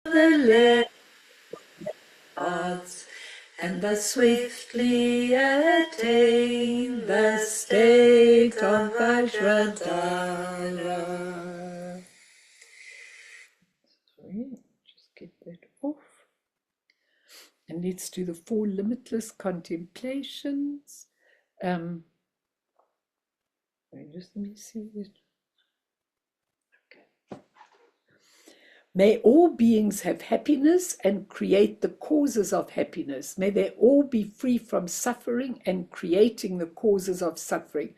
the leopards, and thus swiftly attain the state of Vajradhara. Sorry, just get that off. And let's do the 4 limitless contemplations. Just let me see it. Okay. May all beings have happiness and create the causes of happiness. May they all be free from suffering and creating the causes of suffering.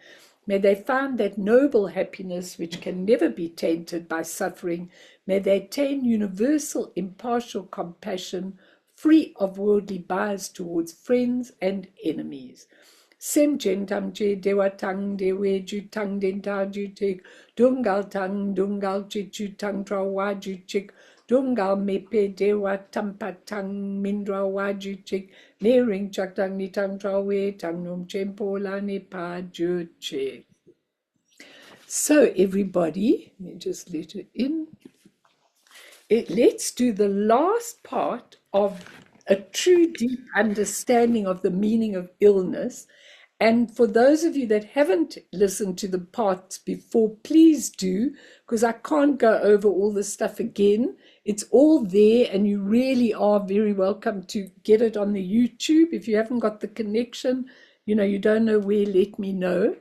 May they find that noble happiness which can never be tainted by suffering. May they attain universal impartial compassion, free of worldly bias towards friends and enemies. Sem jen tam je dewa tang dewe ju tang den ta ju tik dungal tang dungal ji ju tang tra wa ju chik dungal mepe dewa tampa tang mindra wa ju chik ne ring chak tang ni tang tra we tang num chempo la ne pa ju chik. So everybody, let me just let it in. Let's do the last part of a true deep understanding of the meaning of illness. And for those of you that haven't listened to the parts before, please do, because I can't go over all this stuff again. It's all there, and you really are very welcome to get it on the YouTube. If you haven't got the connection, you don't know where, let me know.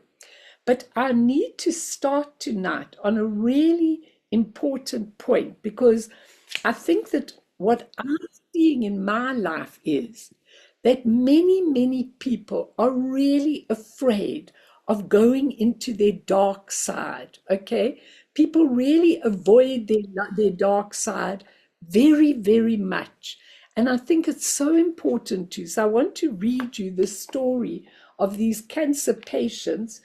But I need to start tonight on a really important point, because I think that what I'm seeing in my life is that many, many people are really afraid of going into their dark side, okay? People really avoid their dark side very, very much. And I think it's so important too. So I want to read you the story of these cancer patients,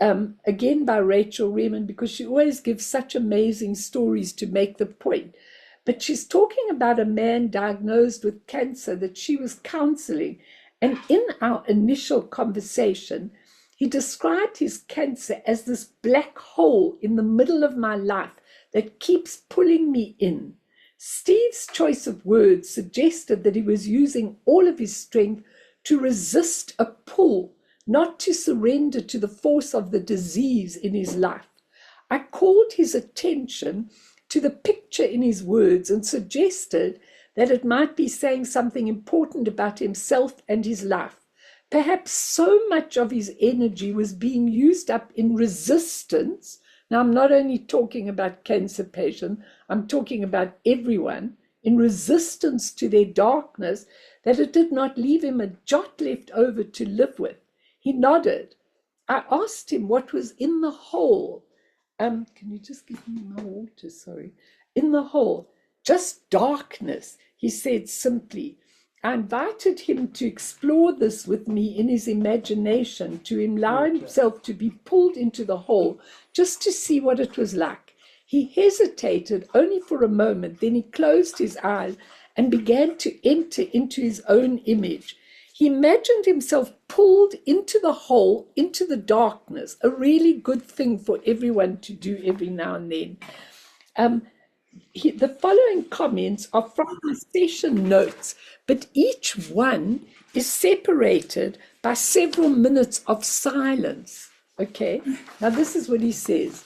again by Rachel Raymond, because she always gives such amazing stories to make the point. But she's talking about a man diagnosed with cancer that she was counseling. And in our initial conversation, he described his cancer as this black hole in the middle of my life that keeps pulling me in. Steve's choice of words suggested that he was using all of his strength to resist a pull, not to surrender to the force of the disease in his life. I called his attention to the picture in his words and suggested that it might be saying something important about himself and his life. Perhaps so much of his energy was being used up in resistance. Now, I'm not only talking about cancer patients, I'm talking about everyone, in resistance to their darkness, that it did not leave him a jot left over to live with. He nodded. I asked him what was in the hole. Can you just give me my water? Sorry. In the hole, just darkness, he said simply. I invited him to explore this with me in his imagination, to allow himself to be pulled into the hole, just to see what it was like. He hesitated only for a moment, then he closed his eyes and began to enter into his own image. He imagined himself pulled into the hole, into the darkness, a really good thing for everyone to do every now and then. The following comments are from my session notes, but each one is separated by several minutes of silence. Okay, now this is what he says.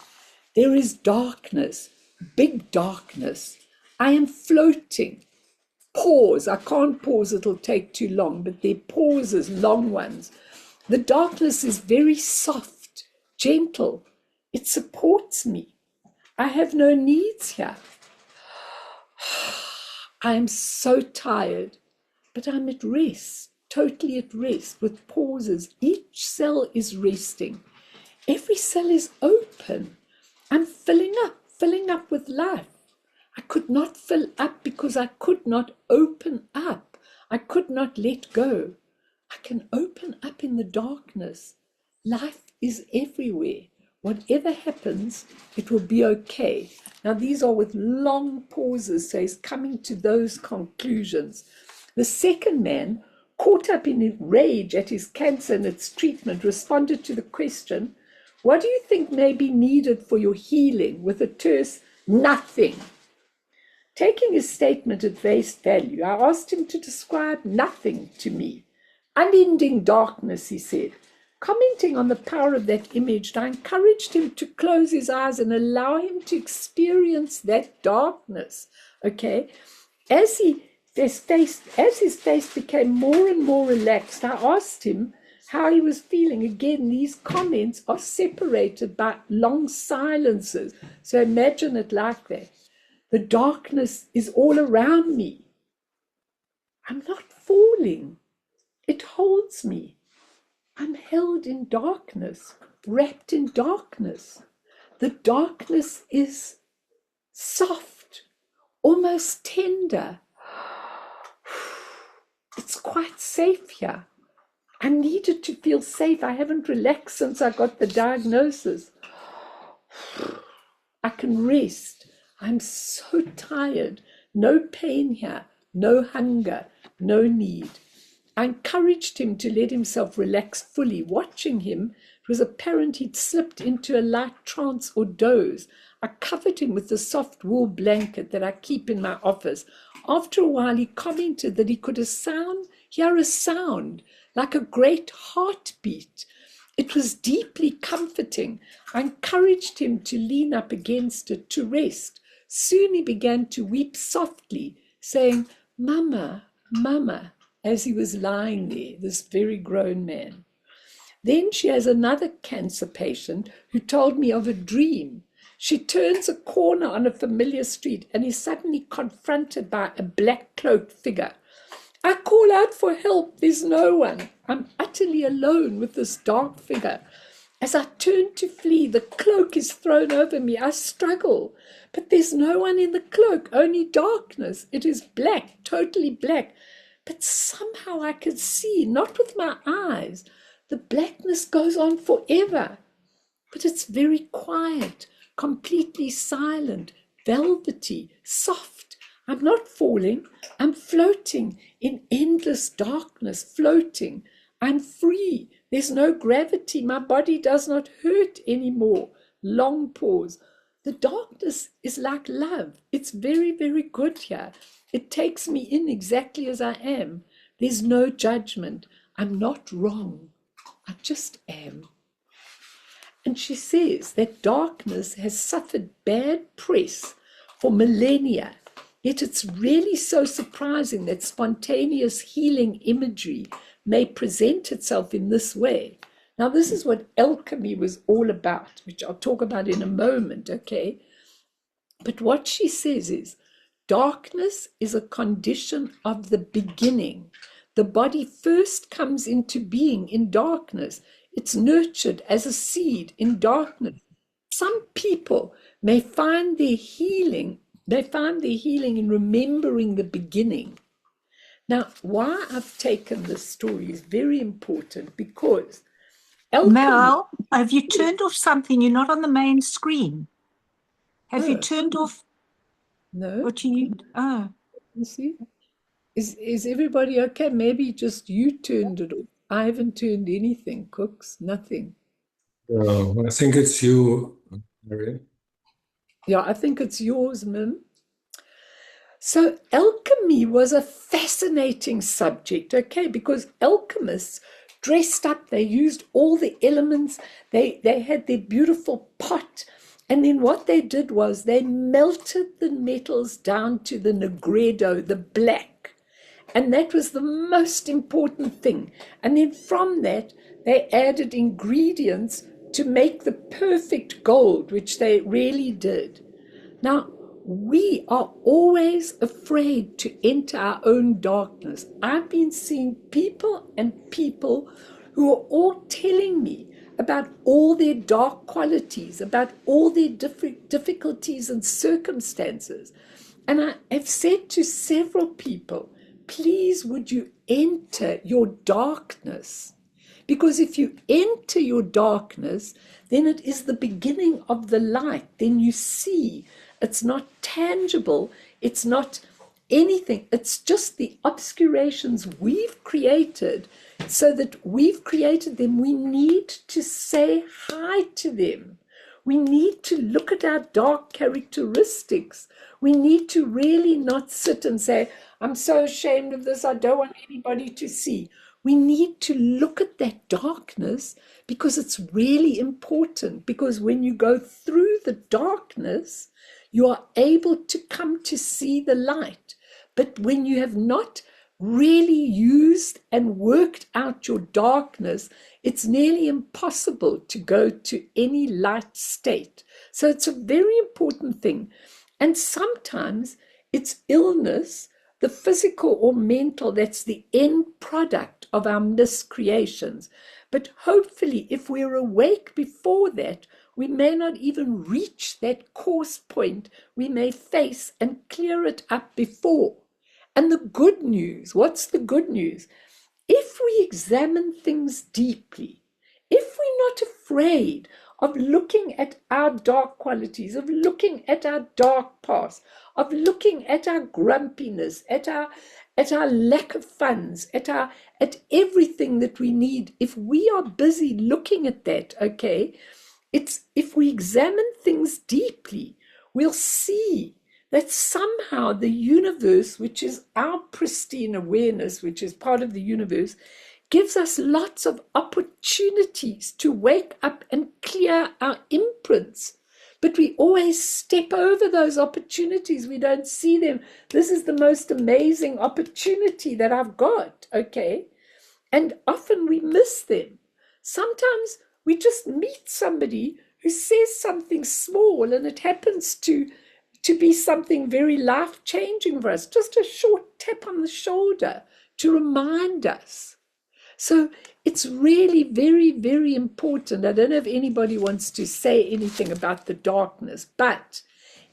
There is darkness, big darkness. I am floating. Pause. I can't pause, it'll take too long, but there are pauses, long ones. The darkness is very soft, gentle. It supports me. I have no needs here. I am so tired, but I'm at rest, totally at rest, with pauses. Each cell is resting. Every cell is open. I'm filling up with life. I could not fill up because I could not open up. I could not let go. I can open up in the darkness. Life is everywhere. Whatever happens, it will be okay. Now, these are with long pauses, so he's coming to those conclusions. The second man, caught up in rage at his cancer and its treatment, responded to the question, what do you think may be needed for your healing? With a terse, nothing. Taking his statement at face value, I asked him to describe nothing to me. Unending darkness, he said. Commenting on the power of that image, I encouraged him to close his eyes and allow him to experience that darkness. Okay? As his face became more and more relaxed, I asked him how he was feeling. Again, these comments are separated by long silences. So imagine it like that. The darkness is all around me. I'm not falling. It holds me. I'm held in darkness, wrapped in darkness. The darkness is soft, almost tender. It's quite safe here. I needed to feel safe. I haven't relaxed since I got the diagnosis. I can rest. I'm so tired. No pain here, no hunger, no need. I encouraged him to let himself relax fully. Watching him, it was apparent he'd slipped into a light trance or doze. I covered him with the soft wool blanket that I keep in my office. After a while, he commented that he could hear a sound like a great heartbeat. It was deeply comforting. I encouraged him to lean up against it to rest. Soon he began to weep softly, saying, "Mama, Mama," as he was lying there, this very grown man. Then she has another cancer patient who told me of a dream. She turns a corner on a familiar street and is suddenly confronted by a black-cloaked figure. I call out for help. There's no one. I'm utterly alone with this dark figure. As I turn to flee, the cloak is thrown over me. I struggle, but there's no one in the cloak, only darkness. It is black, totally black. But somehow I can see, not with my eyes. The blackness goes on forever. But it's very quiet, completely silent, velvety, soft. I'm not falling. I'm floating in endless darkness, floating. I'm free. There's no gravity. My body does not hurt anymore. Long pause. The darkness is like love. It's very, very good here. It takes me in exactly as I am. There's no judgment. I'm not wrong. I just am. And she says that darkness has suffered bad press for millennia. Yet it's really so surprising that spontaneous healing imagery may present itself in this way. Now, this is what alchemy was all about, which I'll talk about in a moment, okay? But what she says is, darkness is a condition of the beginning. The body first comes into being in darkness. It's nurtured as a seed in darkness. Some people may find their healing in remembering the beginning. Now, why I've taken this story is very important because Mel, have you turned off something? You're not on the main screen. Have you turned off? No. What you? Oh, You see? Is everybody okay? Maybe just you turned it off. I haven't turned anything, Cooks, nothing. I think it's you, Mary. Yeah, I think it's yours, Mim. So alchemy was a fascinating subject, okay, because alchemists dressed up, they used all the elements, they had their beautiful pot, and then what they did was they melted the metals down to the negredo, the black, and that was the most important thing. And then from that, they added ingredients to make the perfect gold, which they really did. Now, we are always afraid to enter our own darkness. I've been seeing people who are all telling me about all their dark qualities, about all their difficulties and circumstances. And I have said to several people, please, would you enter your darkness? Because if you enter your darkness, then it is the beginning of the light. Then you see it's not tangible. It's not anything. It's just the obscurations we've created. So that we've created them, we need to say hi to them. We need to look at our dark characteristics. We need to really not sit and say, I'm so ashamed of this, I don't want anybody to see. We need to look at that darkness because it's really important. Because when you go through the darkness, you are able to come to see the light. But when you have not really used and worked out your darkness, it's nearly impossible to go to any light state. So it's a very important thing. And sometimes it's illness, the physical or mental, that's the end product of our miscreations. But hopefully, if we're awake before that, we may not even reach that coarse point. We may face and clear it up before. And the good news, what's the good news? If we examine things deeply, if we're not afraid of looking at our dark qualities, of looking at our dark past, of looking at our grumpiness, at our lack of funds, at everything that we need, if we are busy looking at that, okay, it's if we examine things deeply, we'll see that somehow the universe, which is our pristine awareness, which is part of the universe, gives us lots of opportunities to wake up and clear our imprints. But we always step over those opportunities. We don't see them. This is the most amazing opportunity that I've got, okay? And often we miss them. Sometimes we just meet somebody who says something small and it happens to be something very life-changing for us, just a short tap on the shoulder to remind us. So it's really very, very important. I don't know if anybody wants to say anything about the darkness, but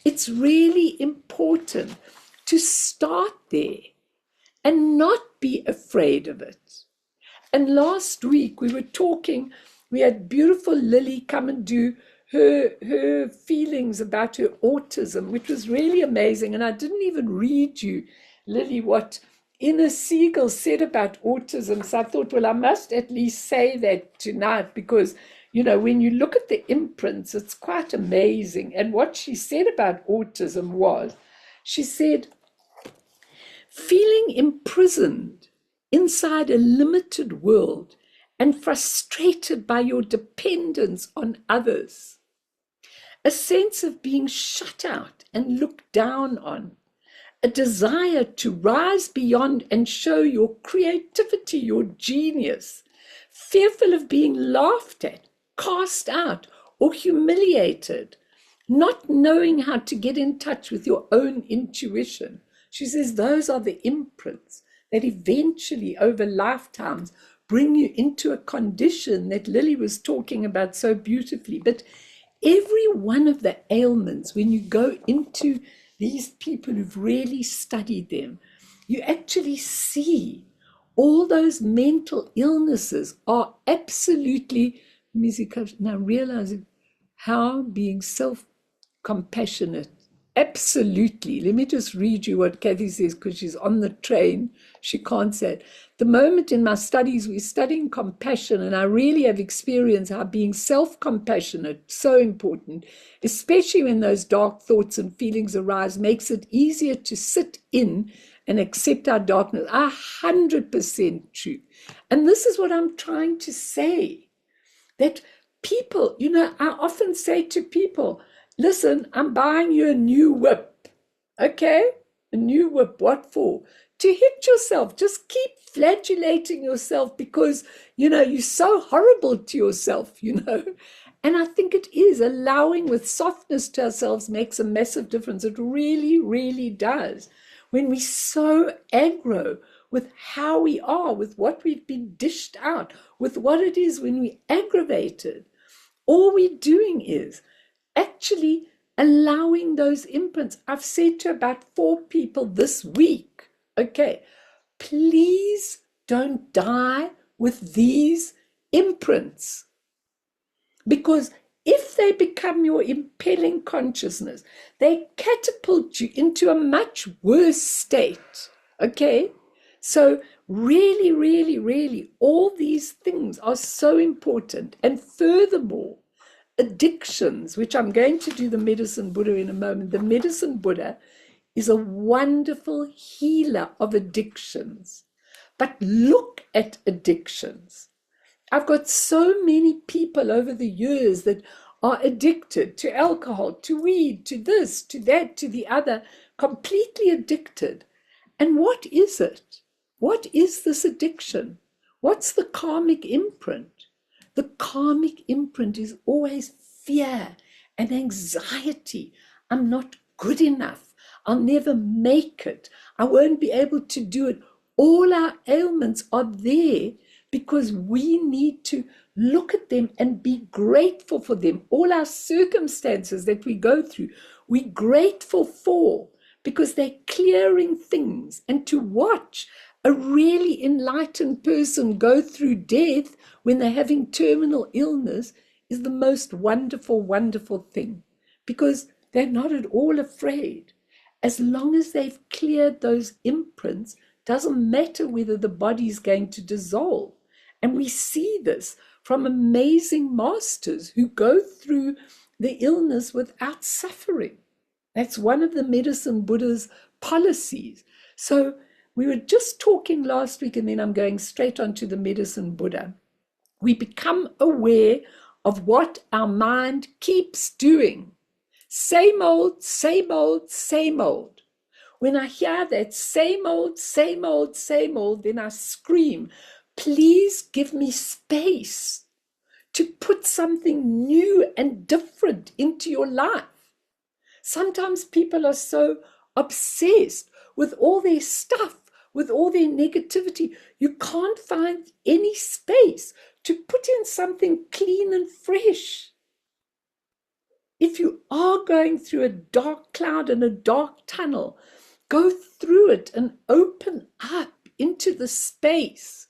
it's really important to start there and not be afraid of it. And last week we were talking, we had beautiful Lily come and do her feelings about her autism, which was really amazing. And I didn't even read you, Lily, what Inna Siegel said about autism. So I thought, well, I must at least say that tonight because, you know, when you look at the imprints, it's quite amazing. And what she said about autism was, she said, feeling imprisoned inside a limited world and frustrated by your dependence on others, a sense of being shut out and looked down on, a desire to rise beyond and show your creativity, your genius, fearful of being laughed at, cast out, or humiliated, not knowing how to get in touch with your own intuition. She says those are the imprints that eventually over lifetimes bring you into a condition that Lily was talking about so beautifully. But every one of the ailments, when you go into these people who've really studied them, you actually see all those mental illnesses are absolutely, now realizing how being self-compassionate, absolutely. Let me just read you what Kathy says because she's on the train. She can't say it. The moment in my studies, we're studying compassion, and I really have experienced how being self-compassionate, so important, especially when those dark thoughts and feelings arise, makes it easier to sit in and accept our darkness. 100% true. And this is what I'm trying to say, that people, you know, I often say to people, listen, I'm buying you a new whip, okay? A new whip, what for? To hit yourself. Just keep flagellating yourself because, you know, you're so horrible to yourself, you know. And I think it is allowing with softness to ourselves makes a massive difference. It really, really does. When we're so aggro with how we are, with what we've been dished out, with what it is when we're aggravated, all we're doing is actually allowing those imprints. I've said to about 4 people this week, okay, please don't die with these imprints, because if they become your impelling consciousness, they catapult you into a much worse state, okay? So really, really, really, all these things are so important. And furthermore, addictions, which I'm going to do the medicine Buddha in a moment. The medicine Buddha is a wonderful healer of addictions. But look at addictions. I've got so many people over the years that are addicted to alcohol, to weed, to this, to that, to the other, completely addicted. And what is it? What is this addiction? What's the karmic imprint? The karmic imprint is always fear and anxiety. I'm not good enough. I'll never make it. I won't be able to do it. All our ailments are there because we need to look at them and be grateful for them. All our circumstances that we go through, we're grateful for because they're clearing things. And to watch a really enlightened person go through death when they're having terminal illness is the most wonderful, wonderful thing because they're not at all afraid. As long as they've cleared those imprints, doesn't matter whether the body is going to dissolve. And we see this from amazing masters who go through the illness without suffering. That's one of the medicine Buddha's policies. So we were just talking last week, and then I'm going straight on to the medicine Buddha. We become aware of what our mind keeps doing. Same old, same old, same old. When I hear that same old, same old, same old, then I scream, please give me space to put something new and different into your life. Sometimes people are so obsessed with all their stuff, with all their negativity, you can't find any space to put in something clean and fresh. If you are going through a dark cloud and a dark tunnel, go through it and open up into the space.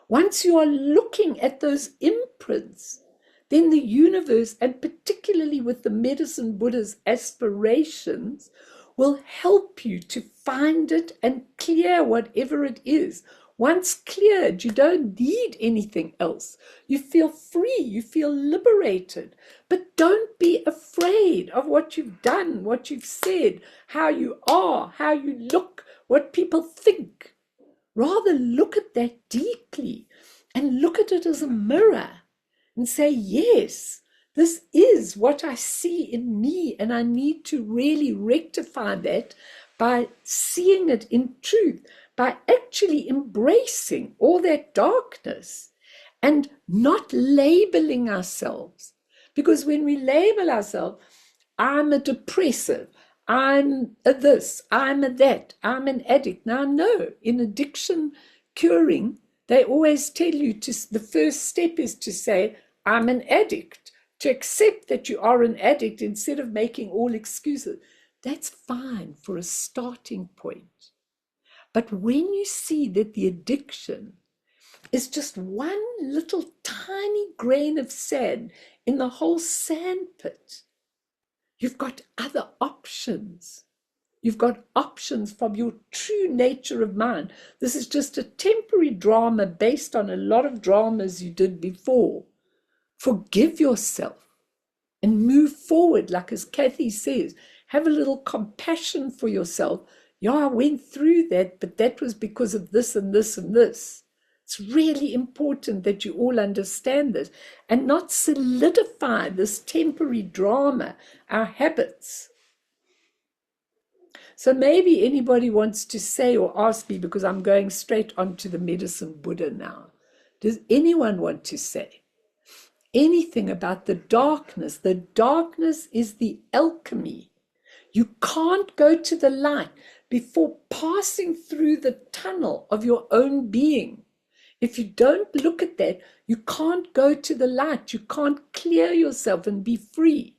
Once you are looking at those imprints, then the universe, and particularly with the medicine Buddha's aspirations, will help you to find it and clear whatever it is. Once cleared, you don't need anything else. You feel free, you feel liberated. But don't be afraid of what you've done, what you've said, how you are, how you look, what people think. Rather look at that deeply and look at it as a mirror and say, yes, this is what I see in me, and I need to really rectify that by seeing it in truth, by actually embracing all that darkness and not labeling ourselves. Because when we label ourselves, I'm a depressive, I'm a this, I'm a that, I'm an addict. Now, no, in addiction curing, they always tell you the first step is to say, I'm an addict, to accept that you are an addict instead of making all excuses. That's fine for a starting point. But when you see that the addiction is just one little tiny grain of sand in the whole sandpit, you've got other options. You've got options from your true nature of mind. This is just a temporary drama based on a lot of dramas you did before. Forgive yourself and move forward, like as Kathy says, have a little compassion for yourself. Yeah, I went through that, but that was because of this and this and this. It's really important that you all understand this and not solidify this temporary drama, our habits. So maybe anybody wants to say or ask me, because I'm going straight on to the medicine Buddha now. Does anyone want to say anything about the darkness? The darkness is the alchemy. You can't go to the light before passing through the tunnel of your own being. If you don't look at that, you can't go to the light. You can't clear yourself and be free.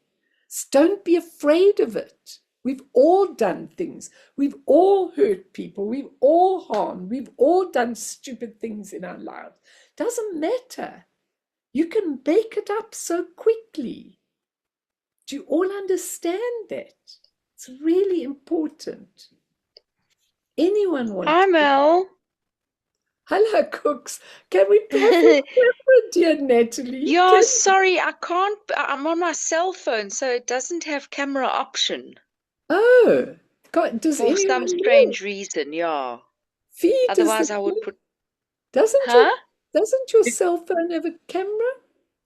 So don't be afraid of it. We've all done things. We've all hurt people. We've all harmed. We've all done stupid things in our lives. Doesn't matter. You can make it up so quickly. Do you all understand that? It's really important. Anyone want Hi, Mel. Hello, Cooks. Can we have your camera, dear Natalie? Yeah, sorry, I can't. I'm on my cell phone, so it doesn't have camera option Oh, God, does for some anyone know? strange reason. Yeah. Fee, does Otherwise, I would put. doesn't Huh? your cell phone have a camera?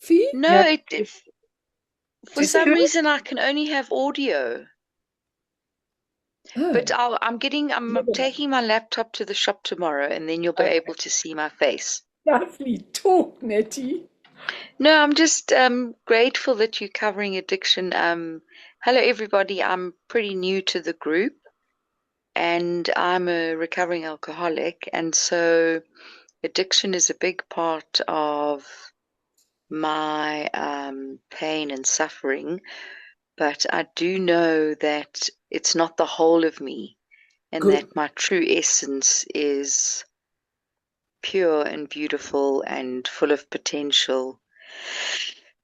Fee? No, No, for it's some pure. reason I can only have audio. Oh, But I'm taking my laptop to the shop tomorrow, and then you'll be okay. able to see my face. Lovely talk, Nettie. No, I'm just grateful that you're covering addiction. Hello, everybody. I'm pretty new to the group, and I'm a recovering alcoholic, and so addiction is a big part of my pain and suffering. But I do know that it's not the whole of me, and Good. that my true essence is pure and beautiful and full of potential.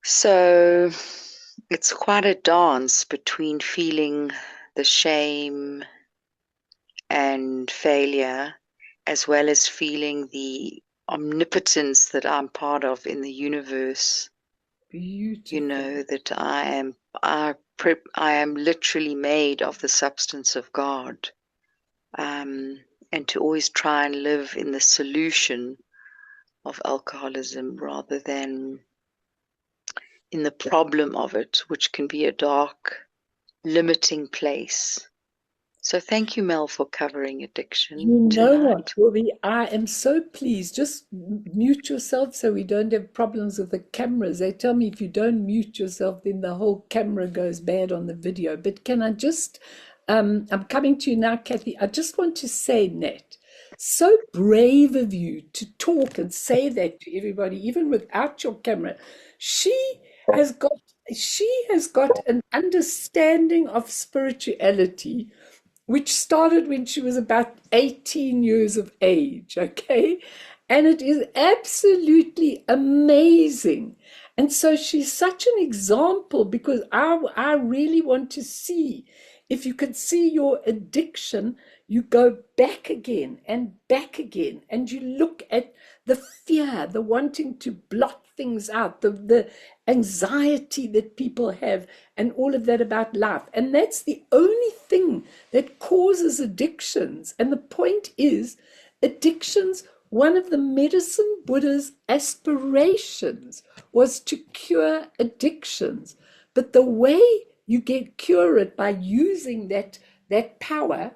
So it's quite a dance between feeling the shame and failure, as well as feeling the omnipotence that I'm part of in the universe. You Beautiful. know that I am literally made of the substance of God, and to always try and live in the solution of alcoholism rather than in the problem of it, which can be a dark, limiting place. So thank you, Mel, for covering addiction You know what, tonight. Willie? I am so pleased. Just mute yourself so we don't have problems with the cameras. They tell me if you don't mute yourself, then the whole camera goes bad on the video. But can I just, I'm coming to you now, Kathy. I just want to say, Nat, so brave of you to talk and say that to everybody, even without your camera. She has got, she has got an understanding of spirituality which started when she was about 18 years of age, okay? And it is absolutely amazing. And so she's such an example because I really want to see if you could see your addiction, you go back again, and you look at the fear, the wanting to blot things out, the anxiety that people have, and all of that about life. And that's the only thing that causes addictions. And the point is, addictions, one of the medicine Buddha's aspirations was to cure addictions. But the way you cure it by using that power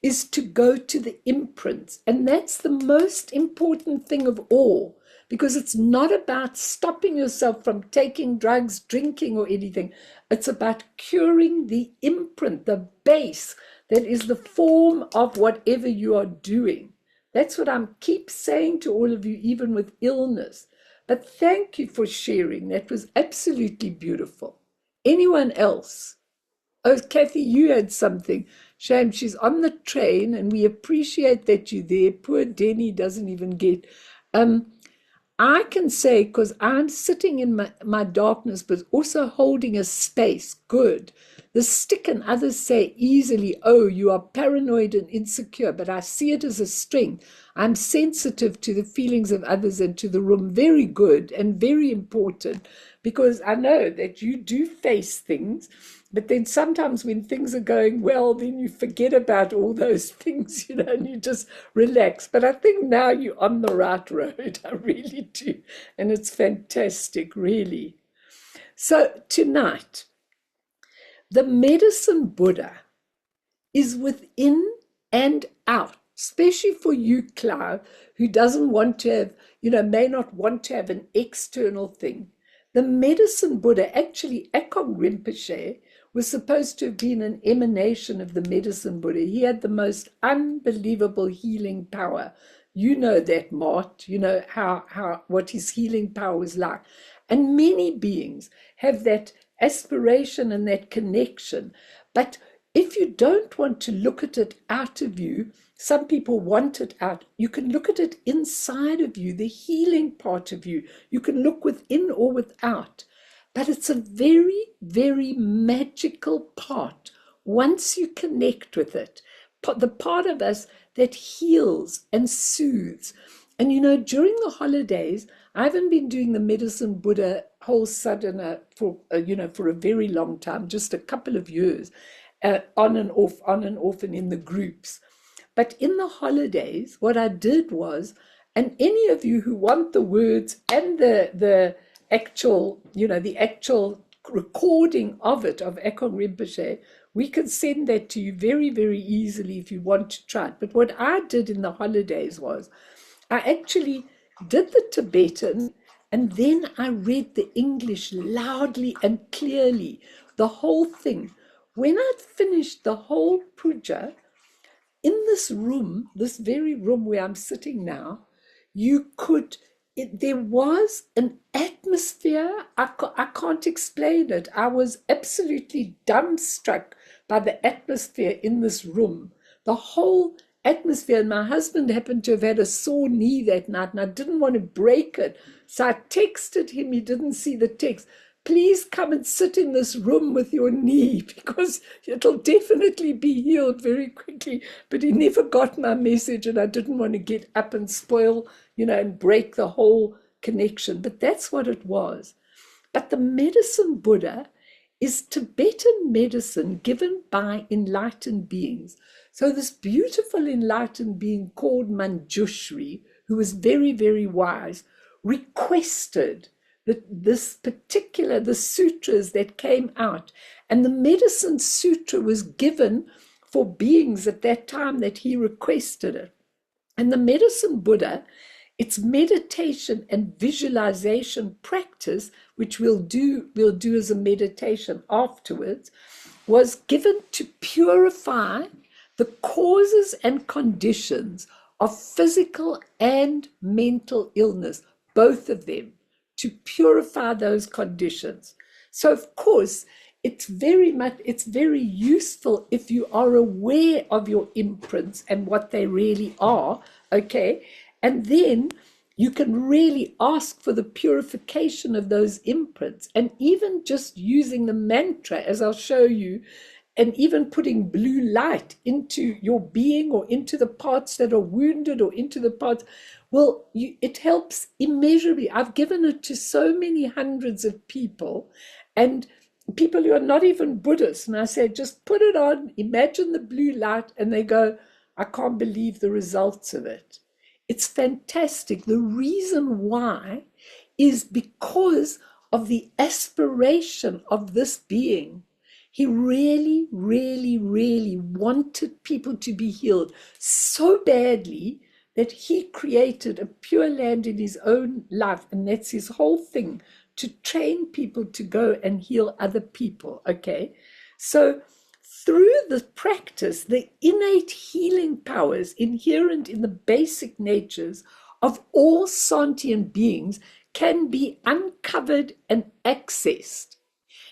is to go to the imprints. And that's the most important thing of all, because it's not about stopping yourself from taking drugs, drinking, or anything. It's about curing the imprint, the base that is the form of whatever you are doing. That's what I'm keep saying to all of you, even with illness. But thank you for sharing. That was absolutely beautiful. Anyone else? Oh, Kathy, you had something. Shame she's on the train, and we appreciate that you're there. Poor Denny doesn't even get. Um, I can say, because I'm sitting in my darkness, but also holding a space, good. The stick and others say easily, oh, you are paranoid and insecure, but I see it as a strength. I'm sensitive to the feelings of others and to the room. Very good and very important, because I know that you do face things, but then sometimes when things are going well, then you forget about all those things, and you just relax. But I think now you're on the right road. I really do. And it's fantastic, really. So tonight, the medicine Buddha is within and out, especially for you, Clive, who doesn't want to have, may not want to have an external thing. The medicine Buddha, actually, Akong Rinpoche, was supposed to have been an emanation of the medicine Buddha. He had the most unbelievable healing power. You know that, Mart. You know how what his healing power was like. And many beings have that aspiration and that connection. But if you don't want to look at it out of you, some people want it out. You can look at it inside of you, the healing part of you. You can look within or without. But it's a very, very magical part once you connect with it. The part of us that heals and soothes. And during the holidays, I haven't been doing the Medicine Buddha whole sadhana for a very long time, just a couple of years, on and off, and in the groups. But in the holidays, what I did was, and any of you who want the words and the actual, the actual recording of it, of Ekong Rinpoche, we can send that to you very, very easily if you want to try it. But what I did in the holidays was, I actually did the Tibetan, and then I read the English loudly and clearly, the whole thing. When I'd finished the whole puja, in this room, this very room where I'm sitting now, there was an atmosphere. I can't explain it. I was absolutely dumbstruck by the atmosphere in this room. The whole atmosphere. And my husband happened to have had a sore knee that night, and I didn't want to break it. So I texted him. He didn't see the text. Please come and sit in this room with your knee, because it'll definitely be healed very quickly. But he never got my message, and I didn't want to get up and spoil, and break the whole connection. But that's what it was. But the Medicine Buddha is Tibetan medicine given by enlightened beings. So this beautiful enlightened being called Manjushri, who was very, very wise, requested the sutras that came out. And the medicine sutra was given for beings at that time that he requested it. And the Medicine Buddha, its meditation and visualization practice, which we'll do as a meditation afterwards, was given to purify the causes and conditions of physical and mental illness, both of them, to purify those conditions. So of course, it's very useful if you are aware of your imprints and what they really are, okay? And then you can really ask for the purification of those imprints. And even just using the mantra, as I'll show you, and even putting blue light into your being, or into the parts that are wounded, or into the parts, well, it helps immeasurably. I've given it to so many hundreds of people, and people who are not even Buddhists. And I say, just put it on, imagine the blue light, and they go, I can't believe the results of it. It's fantastic. The reason why is because of the aspiration of this being. He really, really, really wanted people to be healed so badly that he created a Pure Land in his own life. And that's his whole thing, to train people to go and heal other people, okay? So through the practice, the innate healing powers inherent in the basic natures of all sentient beings can be uncovered and accessed.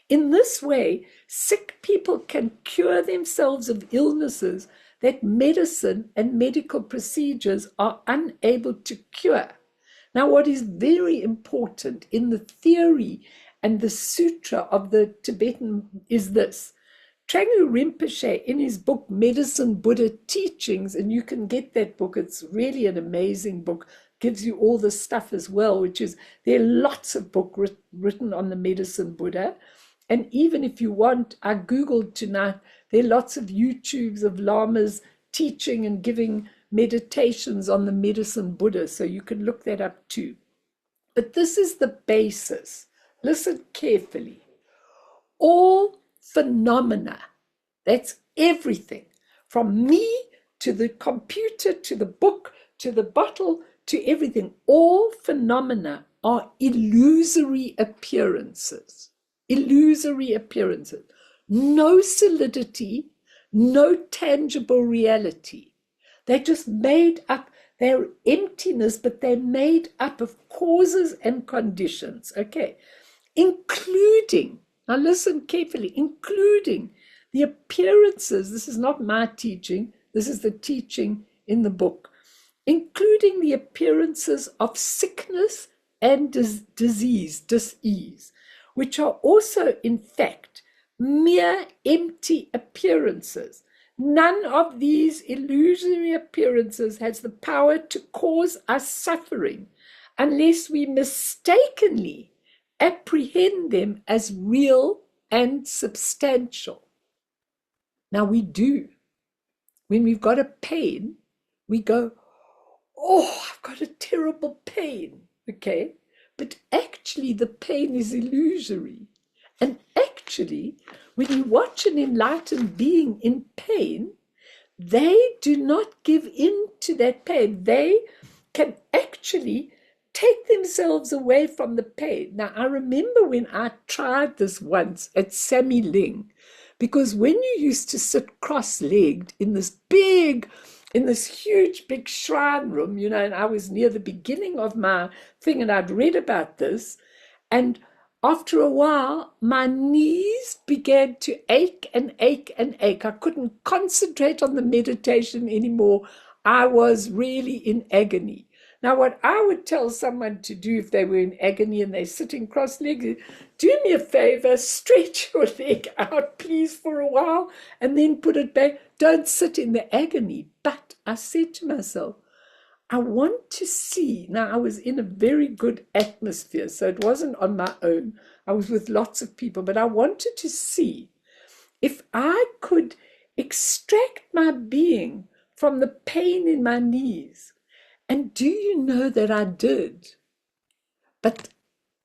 In this way, sick people can cure themselves of illnesses that medicine and medical procedures are unable to cure. Now, what is very important in the theory and the sutra of the Tibetan is this. Tranghu Rinpoche, in his book Medicine Buddha Teachings, and you can get that book, it's really an amazing book, gives you all the stuff as well, which is, there are lots of books written on the Medicine Buddha. And even if you want, I Googled tonight, there are lots of YouTubes of lamas teaching and giving meditations on the Medicine Buddha, so you can look that up too. But this is the basis. Listen carefully. All phenomena, that's everything, from me to the computer, to the book, to the bottle, to everything, all phenomena are illusory appearances. Illusory appearances. No solidity, no tangible reality. They're just made up. They're emptiness, but they're made up of causes and conditions, okay? Including, now listen carefully, including the appearances, this is not my teaching, this is the teaching in the book, including the appearances of sickness and disease, dis-ease, which are also, in fact, mere empty appearances. None of these illusory appearances has the power to cause us suffering unless we mistakenly apprehend them as real and substantial. Now we do. When we've got a pain, we go, oh, I've got a terrible pain, okay? But actually the pain is illusory. And actually, when you watch an enlightened being in pain, they do not give in to that pain. They can actually take themselves away from the pain. Now, I remember when I tried this once at Sammy Ling, because when you used to sit cross-legged in this huge big shrine room, you know, and I was near the beginning of my thing and I'd read about this, and after a while, my knees began to ache and ache and ache. I couldn't concentrate on the meditation anymore. I was really in agony. Now, what I would tell someone to do if they were in agony and they're sitting cross-legged, do me a favor, stretch your leg out, please, for a while, and then put it back. Don't sit in the agony. But I said to myself, I want to see. Now, I was in a very good atmosphere, so it wasn't on my own. I was with lots of people, but I wanted to see if I could extract my being from the pain in my knees. And do you know that I did? But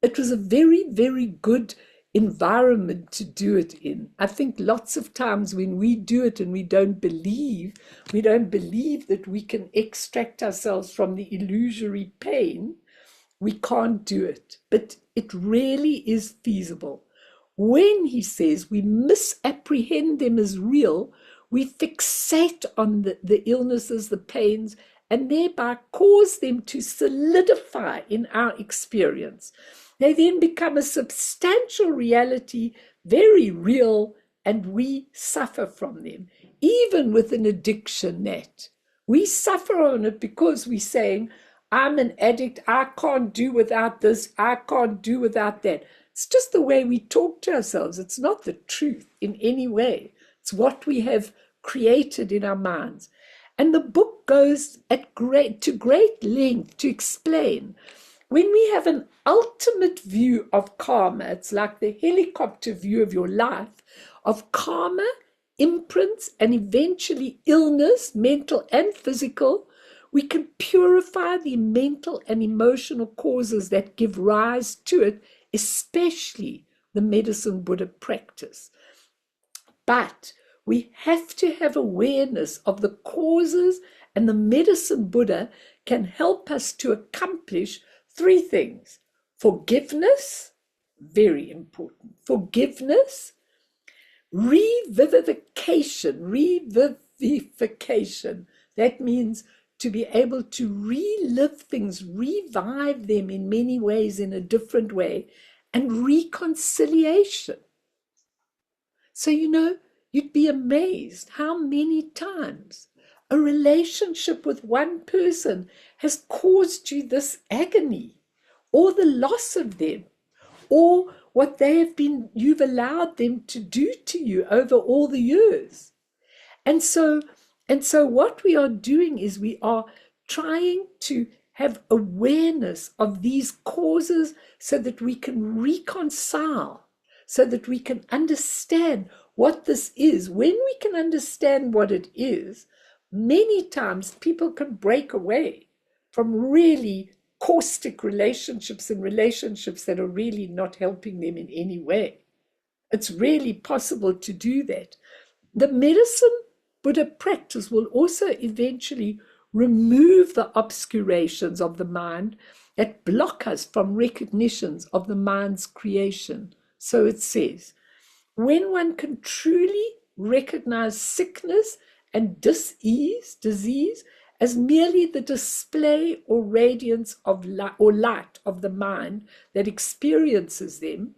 it was a very, very good environment to do it in. I think lots of times when we do it and we don't believe that we can extract ourselves from the illusory pain, we can't do it. But it really is feasible. When he says we misapprehend them as real, we fixate on the illnesses, the pains, and thereby cause them to solidify in our experience. They then become a substantial reality, very real, and we suffer from them. Even with an addiction, Nat, we suffer on it because we're saying, I'm an addict, I can't do without this, I can't do without that. It's just the way we talk to ourselves. It's not the truth in any way. It's what we have created in our minds. And the book goes to great length to explain when we have an ultimate view of karma, it's like the helicopter view of your life, of karma, imprints, and eventually illness, mental and physical, we can purify the mental and emotional causes that give rise to it, especially the medicine Buddha practice. But we have to have awareness of the causes, and the medicine Buddha can help us to accomplish three things. Forgiveness, very important. Forgiveness, revivification. That means to be able to relive things, revive them in many ways in a different way, and reconciliation. So, you know, you'd be amazed how many times a relationship with one person has caused you this agony, or the loss of them, or what you've allowed them to do to you over all the years. And so what we are doing is we are trying to have awareness of these causes so that we can reconcile, so that we can understand what this is. When we can understand what it is, many times people can break away from really caustic relationships and relationships that are really not helping them in any way. It's really possible to do that. The medicine Buddha practice will also eventually remove the obscurations of the mind that block us from recognitions of the mind's creation. So it says, when one can truly recognize sickness and disease as merely the display or radiance of light of the mind that experiences them,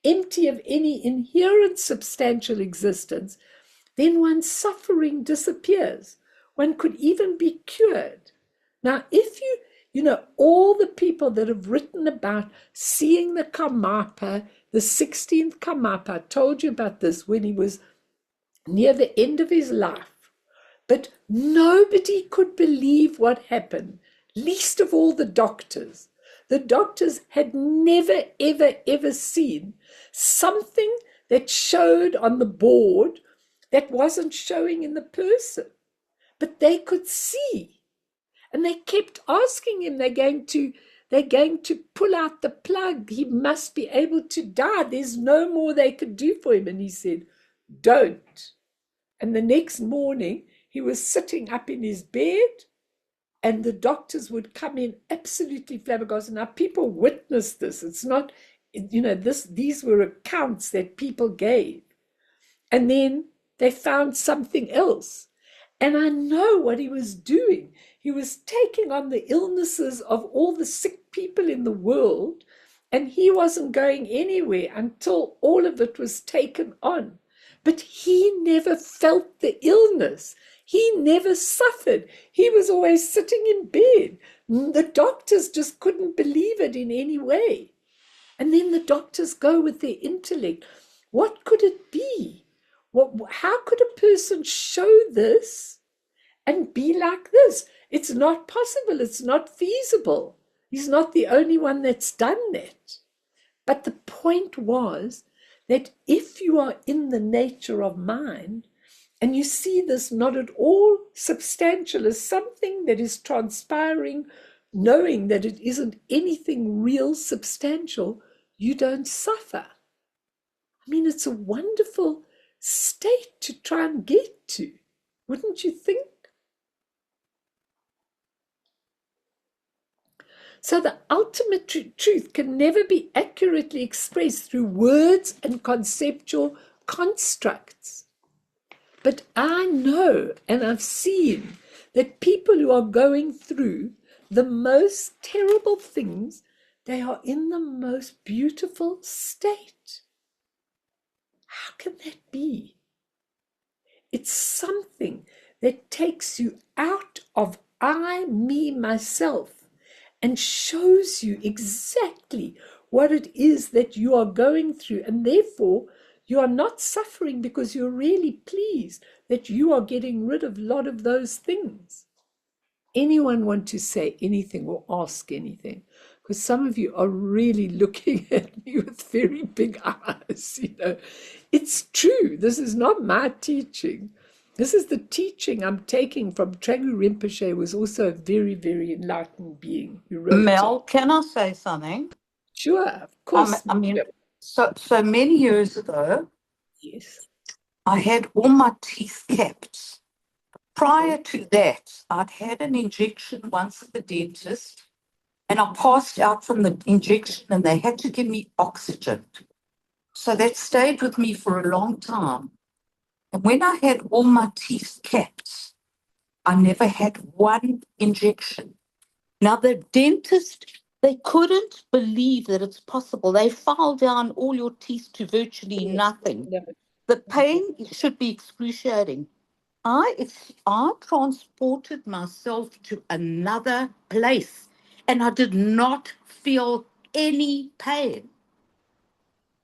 empty of any inherent substantial existence, then one's suffering disappears. One could even be cured. Now, if you know, all the people that have written about seeing the Karmapa, the 16th Karmapa, I told you about this when he was near the end of his life. But nobody could believe what happened, least of all the doctors. The doctors had never, ever, ever seen something that showed on the board that wasn't showing in the person, but they could see. And they kept asking him, they're going to pull out the plug. He must be able to die. There's no more they could do for him. And he said, don't. And the next morning, he was sitting up in his bed, and the doctors would come in absolutely flabbergasted. Now, people witnessed this. It's not, these were accounts that people gave. And then they found something else. And I know what he was doing. He was taking on the illnesses of all the sick people in the world, and he wasn't going anywhere until all of it was taken on. But he never felt the illness. He never suffered. He was always sitting in bed. The doctors just couldn't believe it in any way. And then the doctors go with their intellect. What could it be? How could a person show this and be like this? It's not possible. It's not feasible. He's not the only one that's done that. But the point was that if you are in the nature of mind and you see this not at all substantial as something that is transpiring, knowing that it isn't anything real substantial, you don't suffer. I mean, it's a wonderful state to try and get to, wouldn't you think? So the ultimate truth can never be accurately expressed through words and conceptual constructs. But I know and I've seen that people who are going through the most terrible things, they are in the most beautiful state. How can that be? It's something that takes you out of I, me, myself, and shows you exactly what it is that you are going through. And therefore, you are not suffering because you're really pleased that you are getting rid of a lot of those things. Anyone want to say anything or ask anything? Because some of you are really looking at me with very big eyes. It's true. This is not my teaching. This is the teaching I'm taking from Tragu Rinpoche, who was also a very, very enlightened being who wrote Mel, it. can I say something? Sure, of course. So many years ago, Yes. I had all my teeth kept. Prior to that, I'd had an injection once at the dentist, and I passed out from the injection, and they had to give me oxygen. So that stayed with me for a long time. And when I had all my teeth kept, I never had one injection. Now, the dentist, they couldn't believe that it's possible. They file down all your teeth to virtually nothing. The pain should be excruciating. I transported myself to another place, and I did not feel any pain.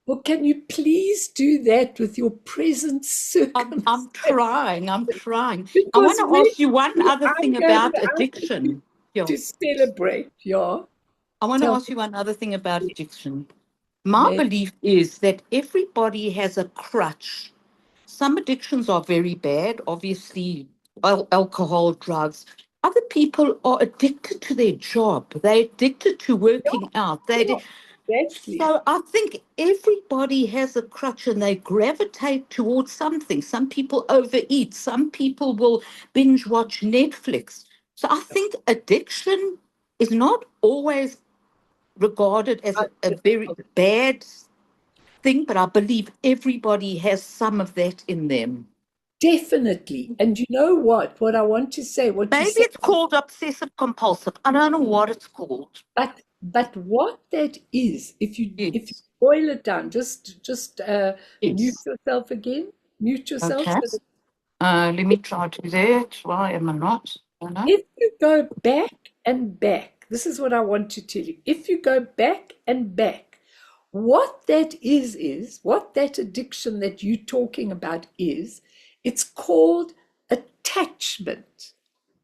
Well, can you please do that with your present circumstance? I'm trying. I want Because to ask you one other thing about I'm addiction. to celebrate, yeah. I want to Tell ask you one other thing about addiction. My me. belief is that everybody has a crutch. Some addictions are very bad, obviously, alcohol, drugs. Other people are addicted to their job. They're addicted to working out. Exactly. So I think everybody has a crutch and they gravitate towards something. Some people overeat. Some people will binge watch Netflix. So I think addiction is not always regarded as a very bad thing, but I believe everybody has some of that in them. Definitely. And you know what? What I want to say, what you Maybe said, it's called obsessive compulsive. I don't know what it's called. but what that is, if you Yes. boil it down, just mute Yes. yourself again, mute yourself. Okay. So that Let me try to do that. Why am I not? if you go back and back, this is what I want to tell you. If you go back and back, what that is what that addiction that you're talking about is, it's called attachment.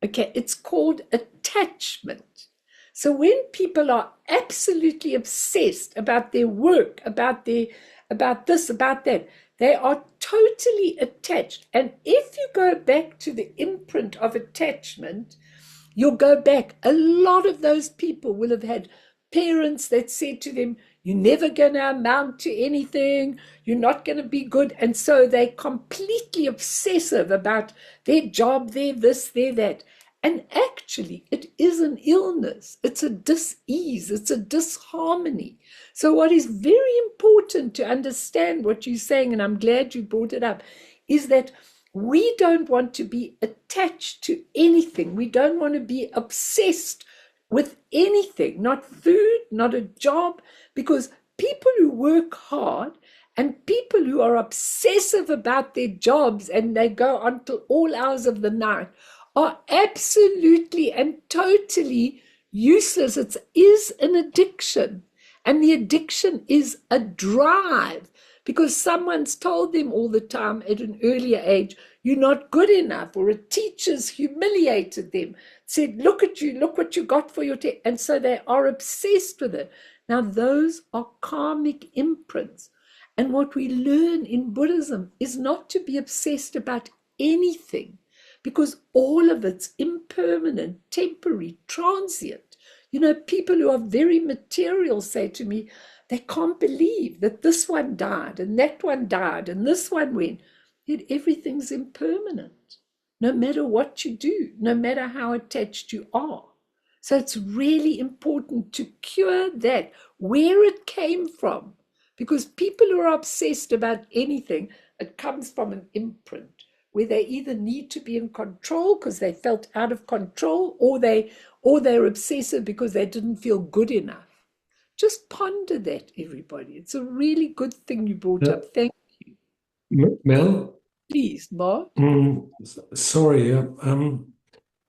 Okay, it's called attachment. So when people are absolutely obsessed about their work, about this, about that, they are totally attached. And if you go back to the imprint of attachment, you'll go back. A lot of those people will have had parents that said to them, "You're never going to amount to anything. You're not going to be good." And so they're completely obsessive about their job, their this, their that. And actually, it is an illness. It's a dis-ease. It's a disharmony. So what is very important to understand what you're saying, and I'm glad you brought it up, is that we don't want to be attached to anything. We don't want to be obsessed with anything, not food, not a job, because people who work hard and people who are obsessive about their jobs and they go on till all hours of the night are absolutely and totally useless. It is an addiction. And the addiction is a drive because someone's told them all the time at an earlier age, "You're not good enough," or a teacher's humiliated them, said, "Look at you, look what you got for your test." And so they are obsessed with it. Now, those are karmic imprints. And what we learn in Buddhism is not to be obsessed about anything, because all of it's impermanent, temporary, transient. People who are very material say to me, they can't believe that this one died and that one died and this one went. Yet everything's impermanent, no matter what you do, no matter how attached you are. So it's really important to cure that, where it came from, because people who are obsessed about anything, it comes from an imprint where they either need to be in control because they felt out of control, or they're obsessive because they didn't feel good enough. Just ponder that, everybody. It's a really good thing you brought up. Thank Mel? Please, Mark. Sorry.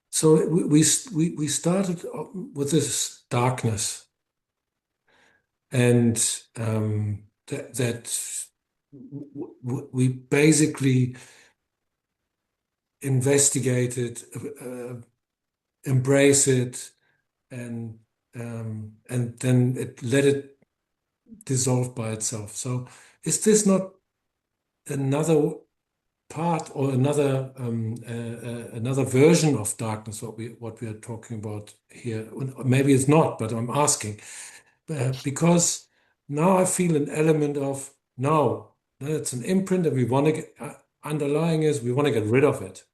So we started with this darkness, and that we basically investigate it, embrace it, and then let it dissolve by itself. So is this not another part or another version of darkness, what we are talking about here? Maybe it's not, but I'm asking because now I feel an element of no, it's an imprint, and we want to get underlying is we want to get rid of it.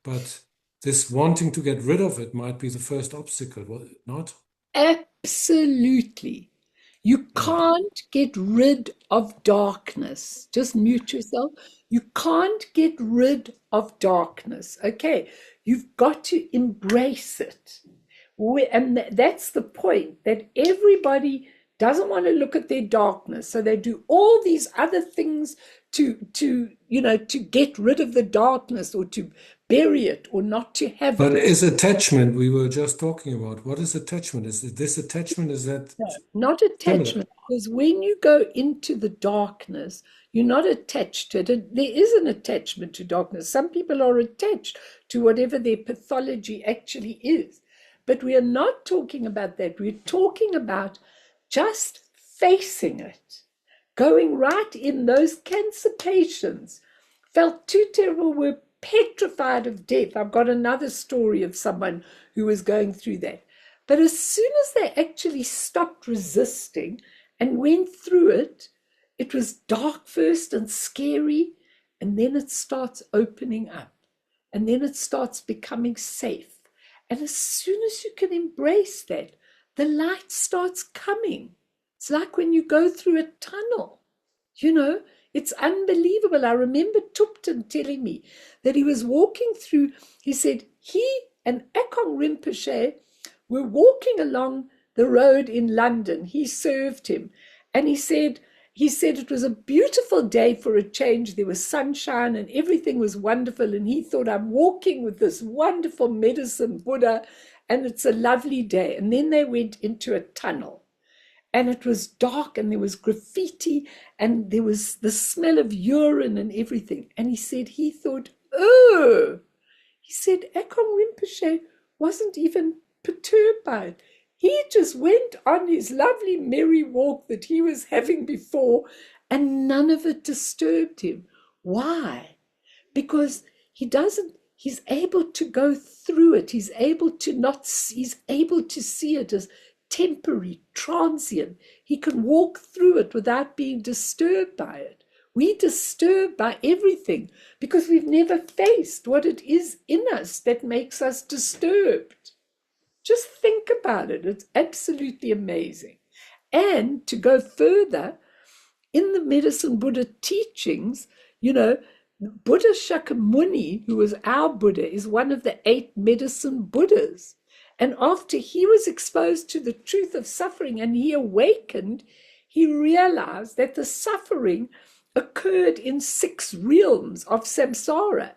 But this wanting to get rid of it might be the first obstacle, was it not? Absolutely. You can't get rid of darkness. Just mute yourself. You can't get rid of darkness. Okay. You've got to embrace it. And that's the point, that everybody doesn't want to look at their darkness. So they do all these other things to get rid of the darkness, or to bury it, or not to have But it. is attachment, we were just talking about, what is attachment? Is this attachment? Is that No, not attachment, because when you go into the darkness, you're not attached to it. There is an attachment to darkness. Some people are attached to whatever their pathology actually is. But we are not talking about that. We're talking about just facing it, going right in. Those cancer patients felt too terrible, were petrified of death. I've got another story of someone who was going through that. But as soon as they actually stopped resisting and went through it, it was dark first and scary, and then it starts opening up, and then it starts becoming safe. And as soon as you can embrace that, the light starts coming. It's like when you go through a tunnel, it's unbelievable. I remember Tupten telling me that he was walking through, he said he and Akong Rinpoche were walking along the road in London. He served him. And he said it was a beautiful day for a change. There was sunshine and everything was wonderful. And he thought, I'm walking with this wonderful medicine Buddha, and it's a lovely day. And then they went into a tunnel, and it was dark, and there was graffiti, and there was the smell of urine and everything. And he said he thought, oh, he said Akon Rinpoche wasn't even perturbed by it. He just went on his lovely merry walk that he was having before, and none of it disturbed him. Why? Because he's able to go through it. He's able to see it as temporary, transient. He can walk through it without being disturbed by it. We disturbed by everything because we've never faced what it is in us that makes us disturbed. Just think about it. It's absolutely amazing. And to go further, in the Medicine Buddha teachings, Buddha Shakyamuni, who was our Buddha, is one of the 8 medicine Buddhas. And after he was exposed to the truth of suffering and he awakened, he realized that the suffering occurred in 6 realms of samsara.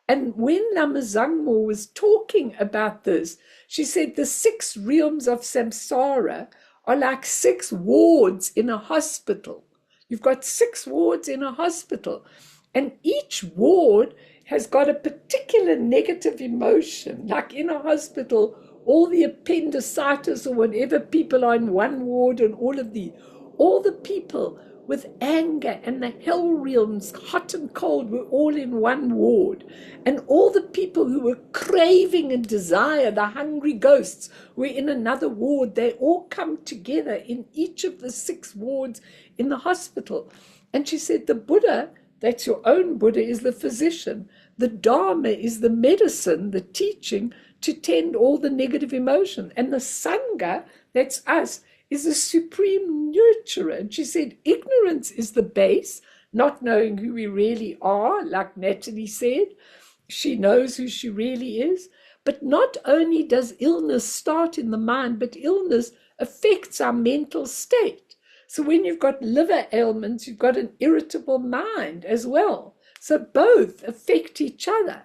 And when Lama Zangmo was talking about this, she said the 6 realms of samsara are like 6 wards in a hospital. You've got 6 wards in a hospital, and each ward has got a particular negative emotion. Like in a hospital, all the appendicitis or whatever people are in one ward, and all the people with anger and the hell realms, hot and cold, were all in one ward. And all the people who were craving and desire, the hungry ghosts, were in another ward. They all come together in each of the 6 wards in the hospital. And she said, the Buddha, that's your own Buddha, is the physician. The Dharma is the medicine, the teaching to tend all the negative emotion. And the Sangha, that's us, is the supreme nurturer. And she said, ignorance is the base, not knowing who we really are, like Natalie said. She knows who she really is. But not only does illness start in the mind, but illness affects our mental state. So when you've got liver ailments, you've got an irritable mind as well. So both affect each other.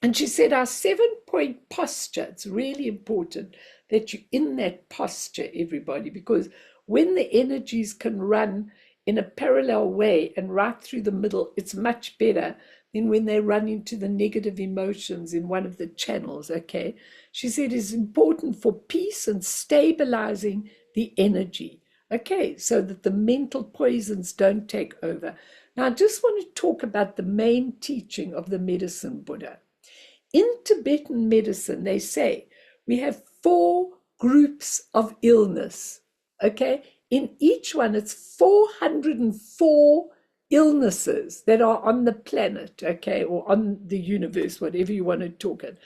And she said our 7-point posture, it's really important that you're in that posture, everybody, because when the energies can run in a parallel way and right through the middle, it's much better than when they run into the negative emotions in one of the channels, okay? She said it's important for peace and stabilizing the energy, okay, so that the mental poisons don't take over. Now, I just want to talk about the main teaching of the Medicine Buddha. In Tibetan medicine, they say we have 4 groups of illness, okay? In each one, it's 404 illnesses that are on the planet, okay, or on the universe, whatever you want to talk it.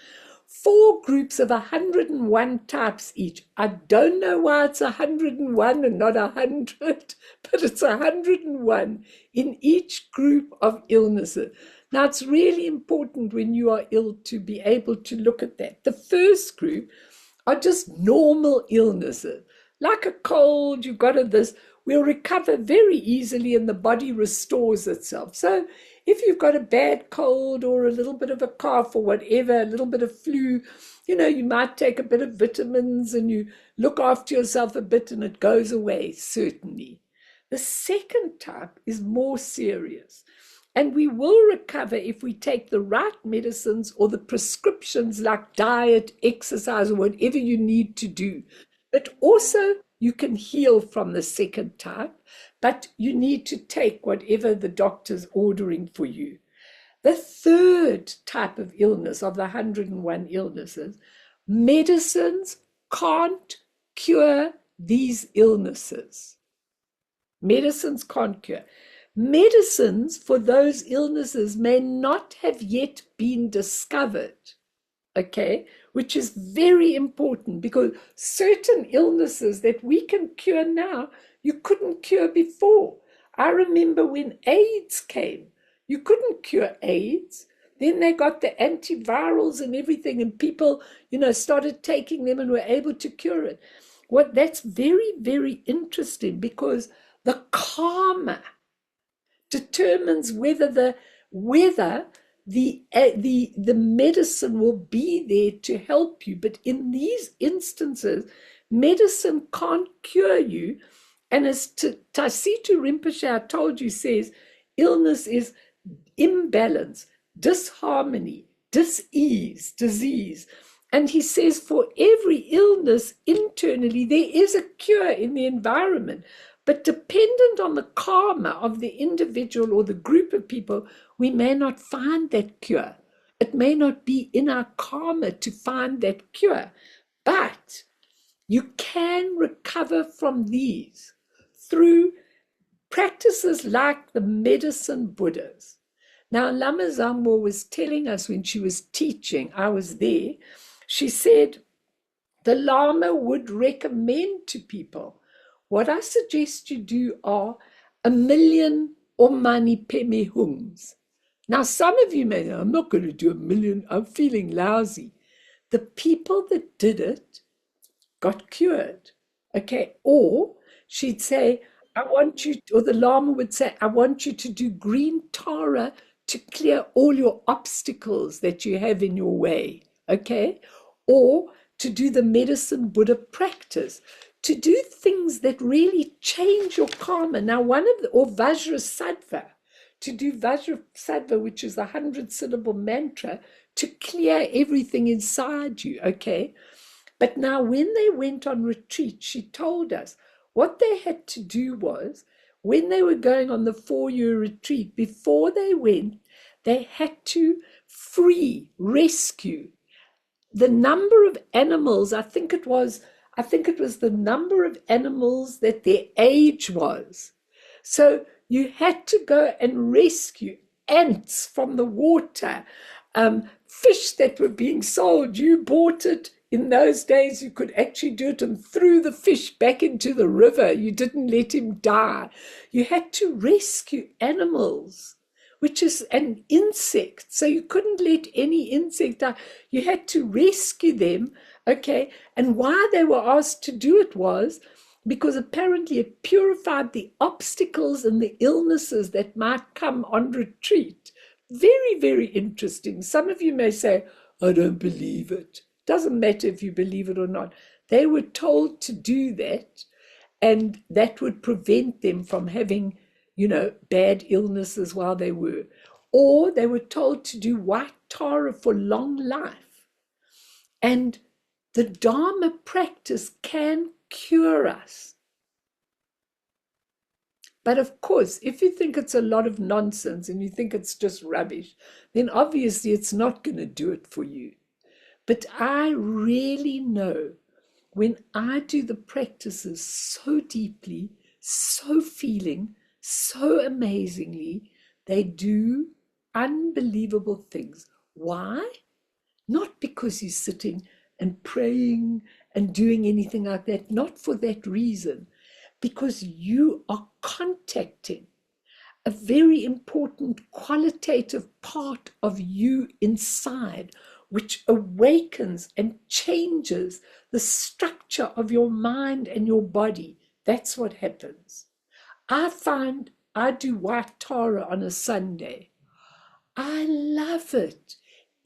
4 groups of 101 types each. I don't know why it's 101 and not 100, but it's 101 in each group of illnesses. Now, it's really important when you are ill to be able to look at that. The first group are just normal illnesses. Like a cold, you've got this, we'll recover very easily and the body restores itself. So if you've got a bad cold or a little bit of a cough or whatever, a little bit of flu, you might take a bit of vitamins and you look after yourself a bit and it goes away, certainly. The second type is more serious. And we will recover if we take the right medicines or the prescriptions like diet, exercise, or whatever you need to do. But also, you can heal from the second type, but you need to take whatever the doctor's ordering for you. The third type of illness, of the 101 illnesses, medicines can't cure these illnesses. Medicines can't cure. Medicines for those illnesses may not have yet been discovered, okay, which is very important because certain illnesses that we can cure now, you couldn't cure before. I remember when AIDS came, you couldn't cure AIDS. Then they got the antivirals and everything, and people, started taking them and were able to cure it. That's very, very interesting because the karma determines whether the medicine will be there to help you. But in these instances, medicine can't cure you. And as Taisitu Rinpoche, I told you, says, illness is imbalance, disharmony, dis-ease, disease. And he says for every illness internally, there is a cure in the environment. But dependent on the karma of the individual or the group of people, we may not find that cure. It may not be in our karma to find that cure. But you can recover from these through practices like the medicine Buddhas. Now, Lama Zambo was telling us when she was teaching, I was there, she said the Lama would recommend to people, what I suggest you do are 1,000,000 Omani Peme Hums. Now, some of you may know, I'm not going to do 1,000,000, I'm feeling lousy. The people that did it got cured. Okay. Or she'd say, I want you, or the Lama would say, I want you to do green Tara to clear all your obstacles that you have in your way. Okay. Or to do the medicine Buddha practice, to do things that really change your karma. Now, or Vajrasattva, to do Vajrasattva, which is the 100-syllable mantra, to clear everything inside you. Okay. But now when they went on retreat, she told us what they had to do was, when they were going on the 4-year retreat, before they went, they had to rescue the number of animals. I think it was the number of animals that their age was. So you had to go and rescue ants from the water, fish that were being sold. You bought it. In those days, you could actually do it and threw the fish back into the river. You didn't let him die. You had to rescue animals, which is an insect. So you couldn't let any insect die. You had to rescue them. Okay. And why they were asked to do it was because apparently it purified the obstacles and the illnesses that might come on retreat. Very, very interesting. Some of you may say, I don't believe it. Doesn't matter if you believe it or not. They were told to do that, and that would prevent them from having, bad illnesses while they were. Or they were told to do white Tara for long life. And the Dharma practice can cure us. But of course, if you think it's a lot of nonsense and you think it's just rubbish, then obviously it's not going to do it for you. But I really know when I do the practices so deeply, so feeling, so amazingly, they do unbelievable things. Why? Not because you're sitting and praying and doing anything like that, not for that reason, because you are contacting a very important qualitative part of you inside, which awakens and changes the structure of your mind and your body. That's what happens. I find I do white Tara on a Sunday. I love it.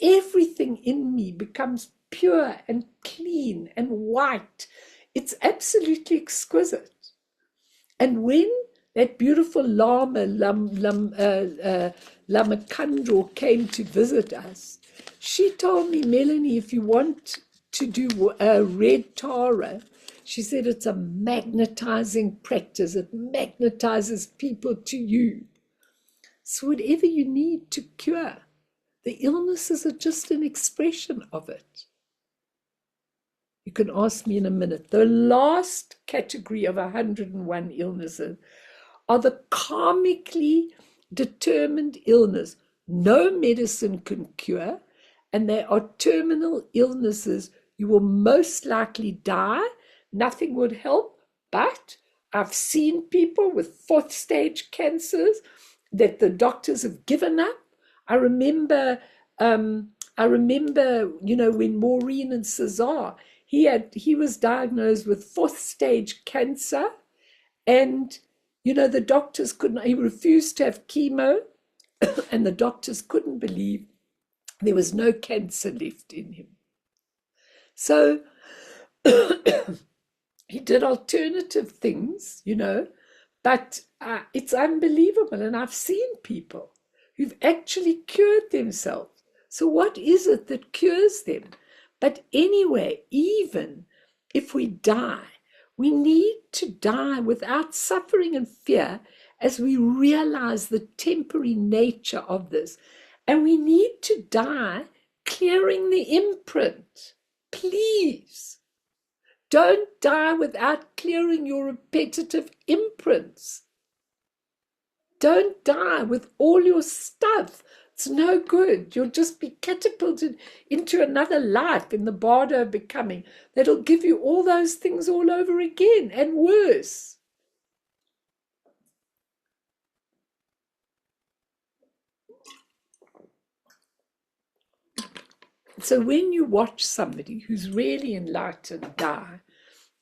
Everything in me becomes pure and clean and white. It's absolutely exquisite. And when that beautiful Lama, Lama Kandro, came to visit us, she told me, Melanie, if you want to do red Tara, she said it's a magnetizing practice. It magnetizes people to you. So whatever you need to cure, the illnesses are just an expression of it. You can ask me in a minute. The last category of 101 illnesses are the karmically determined illness no medicine can cure, and they are terminal illnesses. You will most likely die. Nothing would help, but I've seen people with 4th stage cancers that the doctors have given up. I remember, when Maureen and Cesar, he was diagnosed with 4th stage cancer, and the doctors couldn't, he refused to have chemo, and the doctors couldn't believe there was no cancer left in him. So he did alternative things, but it's unbelievable. And I've seen people who've actually cured themselves. So, what is it that cures them? But anyway, even if we die, we need to die without suffering and fear as we realize the temporary nature of this. And we need to die clearing the imprint. Please don't die without clearing your repetitive imprints. Don't die with all your stuff. It's no good. You'll just be catapulted into another life in the bardo of becoming that'll give you all those things all over again and worse. So when you watch somebody who's really enlightened die,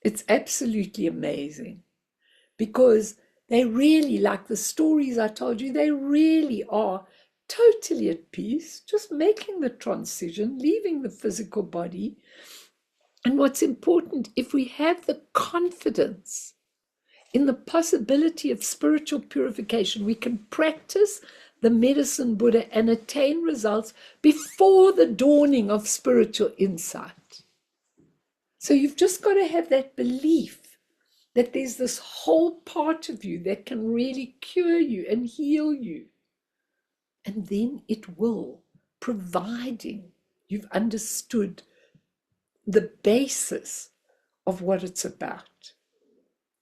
it's absolutely amazing, because they really, like the stories I told you, they really are totally at peace, just making the transition, leaving the physical body. And what's important, if we have the confidence in the possibility of spiritual purification, we can practice the medicine Buddha and attain results before the dawning of spiritual insight. So you've just got to have that belief that there's this whole part of you that can really cure you and heal you. And then it will, providing you've understood the basis of what it's about.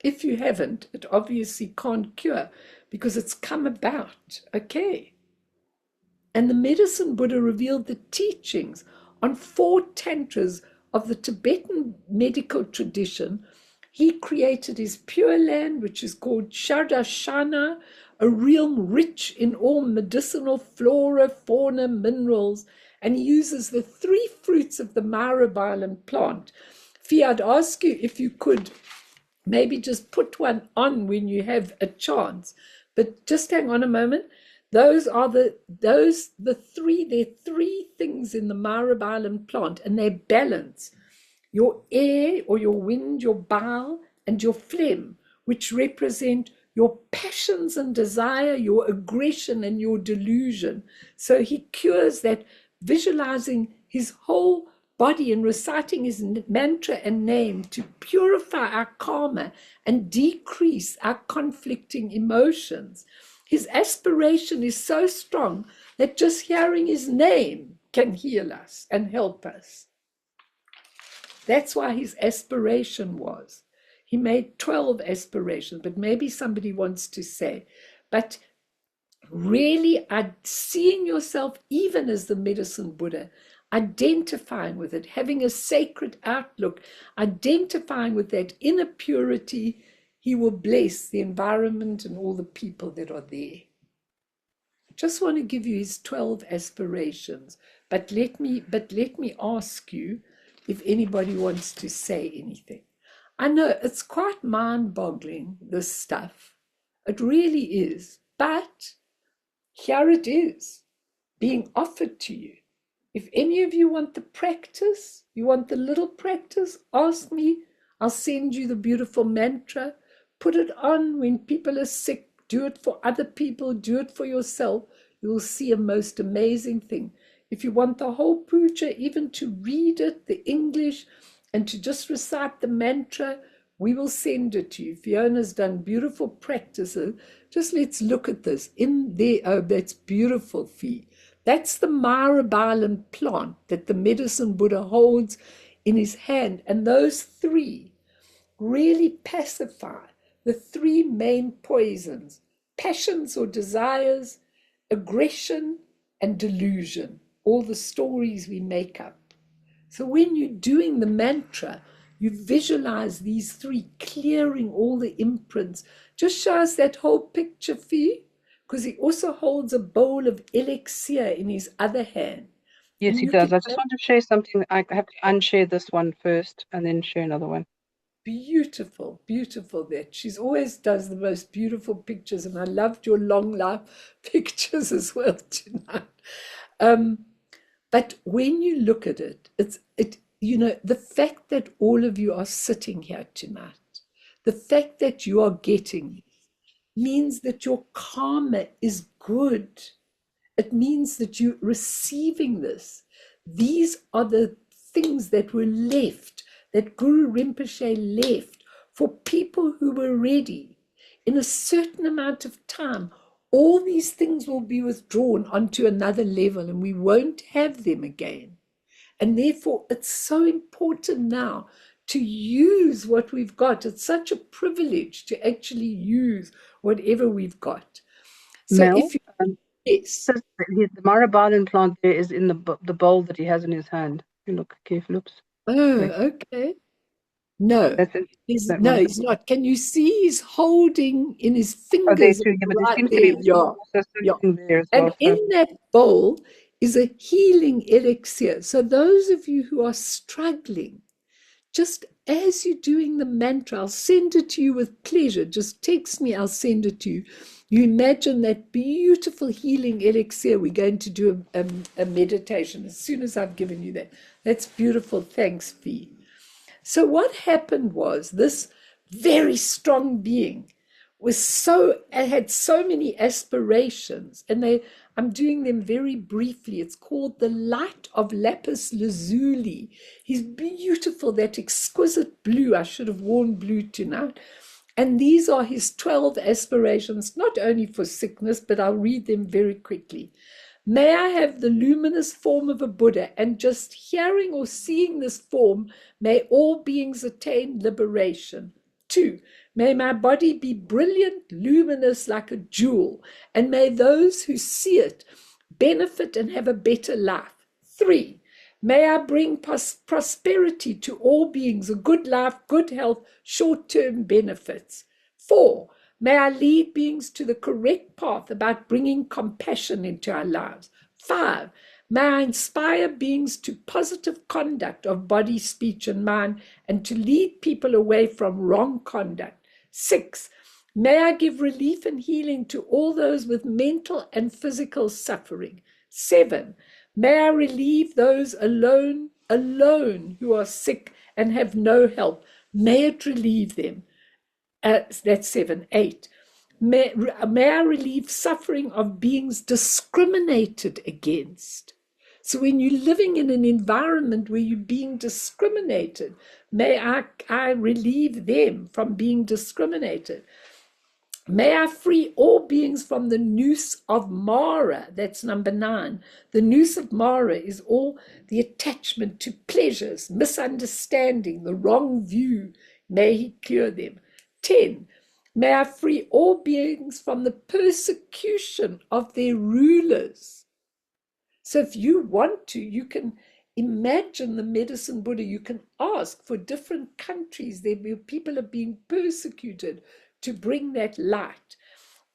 If you haven't, it obviously can't cure because it's come about, okay? And the medicine Buddha revealed the teachings on 4 tantras of the Tibetan medical tradition. He created his Pure Land, which is called Shardashana, a realm rich in all medicinal flora, fauna, minerals, and he uses the 3 fruits of the myrobalan plant. Fee, I'd ask you if you could maybe just put one on when you have a chance, but just hang on a moment. Those are the 3, there are 3 things in the myrobalan plant, and they balance your air or your wind, your bile, and your phlegm, which represent your passions and desire, your aggression and your delusion. So he cures that, visualizing his whole body and reciting his mantra and name to purify our karma and decrease our conflicting emotions. His aspiration is so strong that just hearing his name can heal us and help us. That's why his aspiration was. He made 12 aspirations, but maybe somebody wants to say, but really seeing yourself even as the medicine Buddha, identifying with it, having a sacred outlook, identifying with that inner purity, he will bless the environment and all the people that are there. Just want to give you his 12 aspirations, but let me ask you if anybody wants to say anything. I know it's quite mind-boggling, this stuff. It really is, but here it is, being offered to you. If any of you want the practice, you want the little practice, ask me. I'll send you the beautiful mantra. Put it on when people are sick. Do it for other people. Do it for yourself. You will see a most amazing thing. If you want the whole puja, even to read it, the English, and to just recite the mantra, we will send it to you. Fiona's done beautiful practices. Just let's look at this. In there, oh, that's beautiful, Fee. That's the myrobalan plant that the medicine Buddha holds in his hand. And those 3 really pacify the 3 main poisons: passions or desires, aggression, and delusion, all the stories we make up. So when you're doing the mantra, you visualize these 3 clearing all the imprints. Just show us that whole picture, Fee, because he also holds a bowl of elixir in his other hand. Yes, And he you does. can I just want to share something. I have to unshare this one first and then share another one. beautiful, beautiful that she's always does the most beautiful pictures, and I loved your long life pictures as well tonight. But when you look at it, the fact that all of you are sitting here tonight, the fact that you are getting means that your karma is good. It means that you're receiving this. These are the things that were left, that Guru Rinpoche left for people who were ready. In a certain amount of time, all these things will be withdrawn onto another level and we won't have them again. And therefore, it's so important now to use what we've got. It's such a privilege to actually use whatever we've got. So Mel, if you, yes. the Marabalan plant there is in the bowl that he has in his hand. You look carefully. Oops. Oh, Wait. okay. No, That's it. That no, one. he's not. Can you see he's holding in his Oh, there fingers too. Yeah, but there right seems to there? be Yeah, also yeah. something there as And well. in So that bowl is a healing elixir. So those of you who are struggling, just as you're doing the mantra, I'll send it to you with pleasure. Just text me, I'll send it to you. You imagine that beautiful healing elixir. We're going to do a meditation as soon as I've given you that. That's beautiful. Thanks, Fee. So what happened was this very strong being had so many aspirations, and I'm doing them very briefly. It's called the light of lapis lazuli. He's beautiful, that exquisite blue. I should have worn blue tonight. And these are his 12 aspirations, not only for sickness, but I'll read them very quickly. May I have the luminous form of a Buddha, and just hearing or seeing this form, may all beings attain liberation. 2, may my body be brilliant, luminous like a jewel, and may those who see it benefit and have a better life. 3, may I bring prosperity to all beings, a good life, good health, short-term benefits. 4, may I lead beings to the correct path about bringing compassion into our lives. 5, may I inspire beings to positive conduct of body, speech, and mind, and to lead people away from wrong conduct. 6, may I give relief and healing to all those with mental and physical suffering. 7, may I relieve those alone who are sick and have no help. May it relieve them. That's 7. 8, may I relieve suffering of beings discriminated against. So when you're living in an environment where you're being discriminated, may I relieve them from being discriminated. May I free all beings from the noose of Mara. That's number 9. The noose of Mara is all the attachment to pleasures, misunderstanding, the wrong view. May he clear them. 10. May I free all beings from the persecution of their rulers. So if you want to, you can imagine the medicine Buddha. You can ask for different countries. People are being persecuted to bring that light.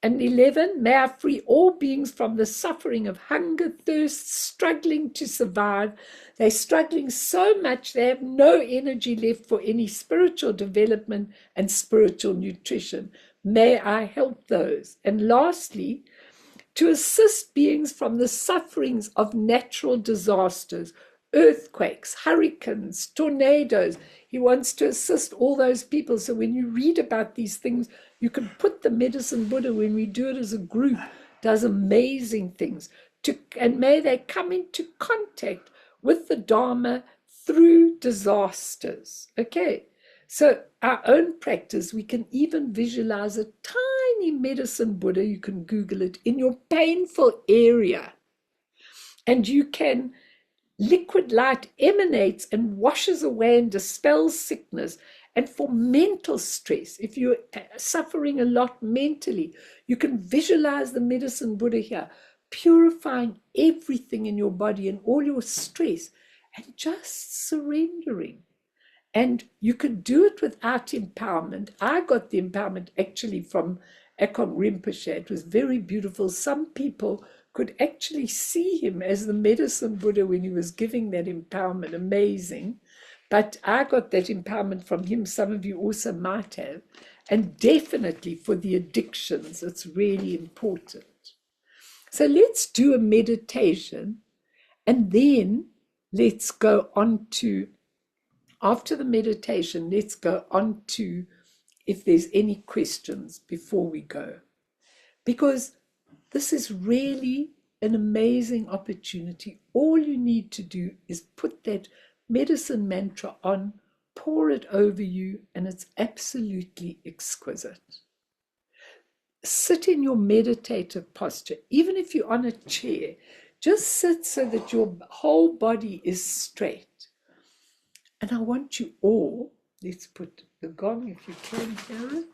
And 11, may I free all beings from the suffering of hunger, thirst, struggling to survive. They're struggling so much they have no energy left for any spiritual development and spiritual nutrition. May I help those. And lastly, to assist beings from the sufferings of natural disasters, earthquakes, hurricanes, tornadoes. He wants to assist all those people. So when you read about these things, you can put the medicine Buddha, when we do it as a group, does amazing things. And may they come into contact with the Dharma through disasters. Okay. So our own practice, we can even visualize a tiny medicine Buddha, you can Google it, in your painful area. And you can, liquid light emanates and washes away and dispels sickness. And for mental stress, if you're suffering a lot mentally, you can visualize the medicine Buddha here, purifying everything in your body and all your stress and just surrendering. And you could do it without empowerment. I got the empowerment actually from Akon Rinpoche. It was very beautiful. Some people could actually see him as the medicine Buddha when he was giving that empowerment. Amazing. But I got that empowerment from him. Some of you also might have. And definitely for the addictions, it's really important. So let's do a meditation, and then let's go on to, after the meditation, let's go on to if there's any questions before we go. Because this is really an amazing opportunity. All you need to do is put that medicine mantra on, pour it over you, and it's absolutely exquisite. Sit in your meditative posture, even if you're on a chair. Just sit so that your whole body is straight. And I want you all, let's put the gong if you can hear it.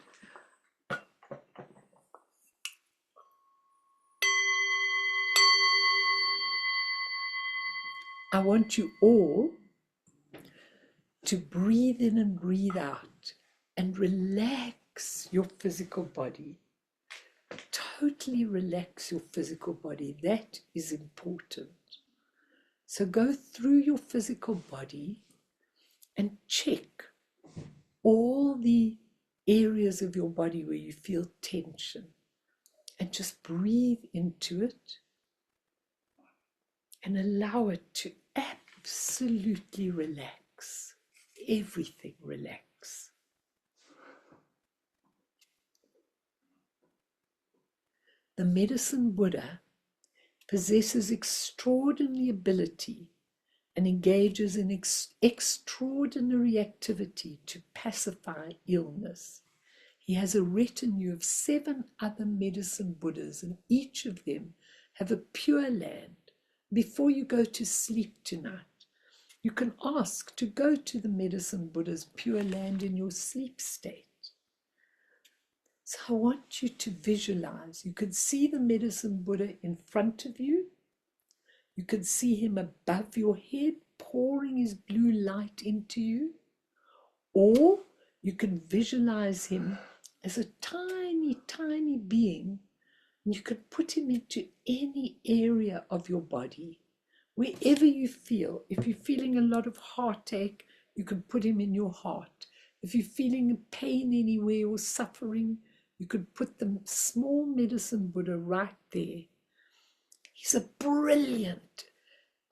I want you all to breathe in and breathe out and relax your physical body. Totally relax your physical body. That is important. So go through your physical body and check all the areas of your body where you feel tension, and just breathe into it and allow it to absolutely relax. Everything relax. The medicine Buddha possesses extraordinary ability and engages in extraordinary activity to pacify illness. He has a retinue of 7 other medicine Buddhas, and each of them have a pure land. Before you go to sleep tonight, you can ask to go to the medicine Buddha's pure land in your sleep state. So I want you to visualize. You can see the medicine Buddha in front of you. You can see him above your head, pouring his blue light into you. Or you can visualize him as a tiny, tiny being, and you could put him into any area of your body, wherever you feel. If you're feeling a lot of heartache, you can put him in your heart. If you're feeling pain anywhere or suffering, you could put the small medicine Buddha right there. He's a brilliant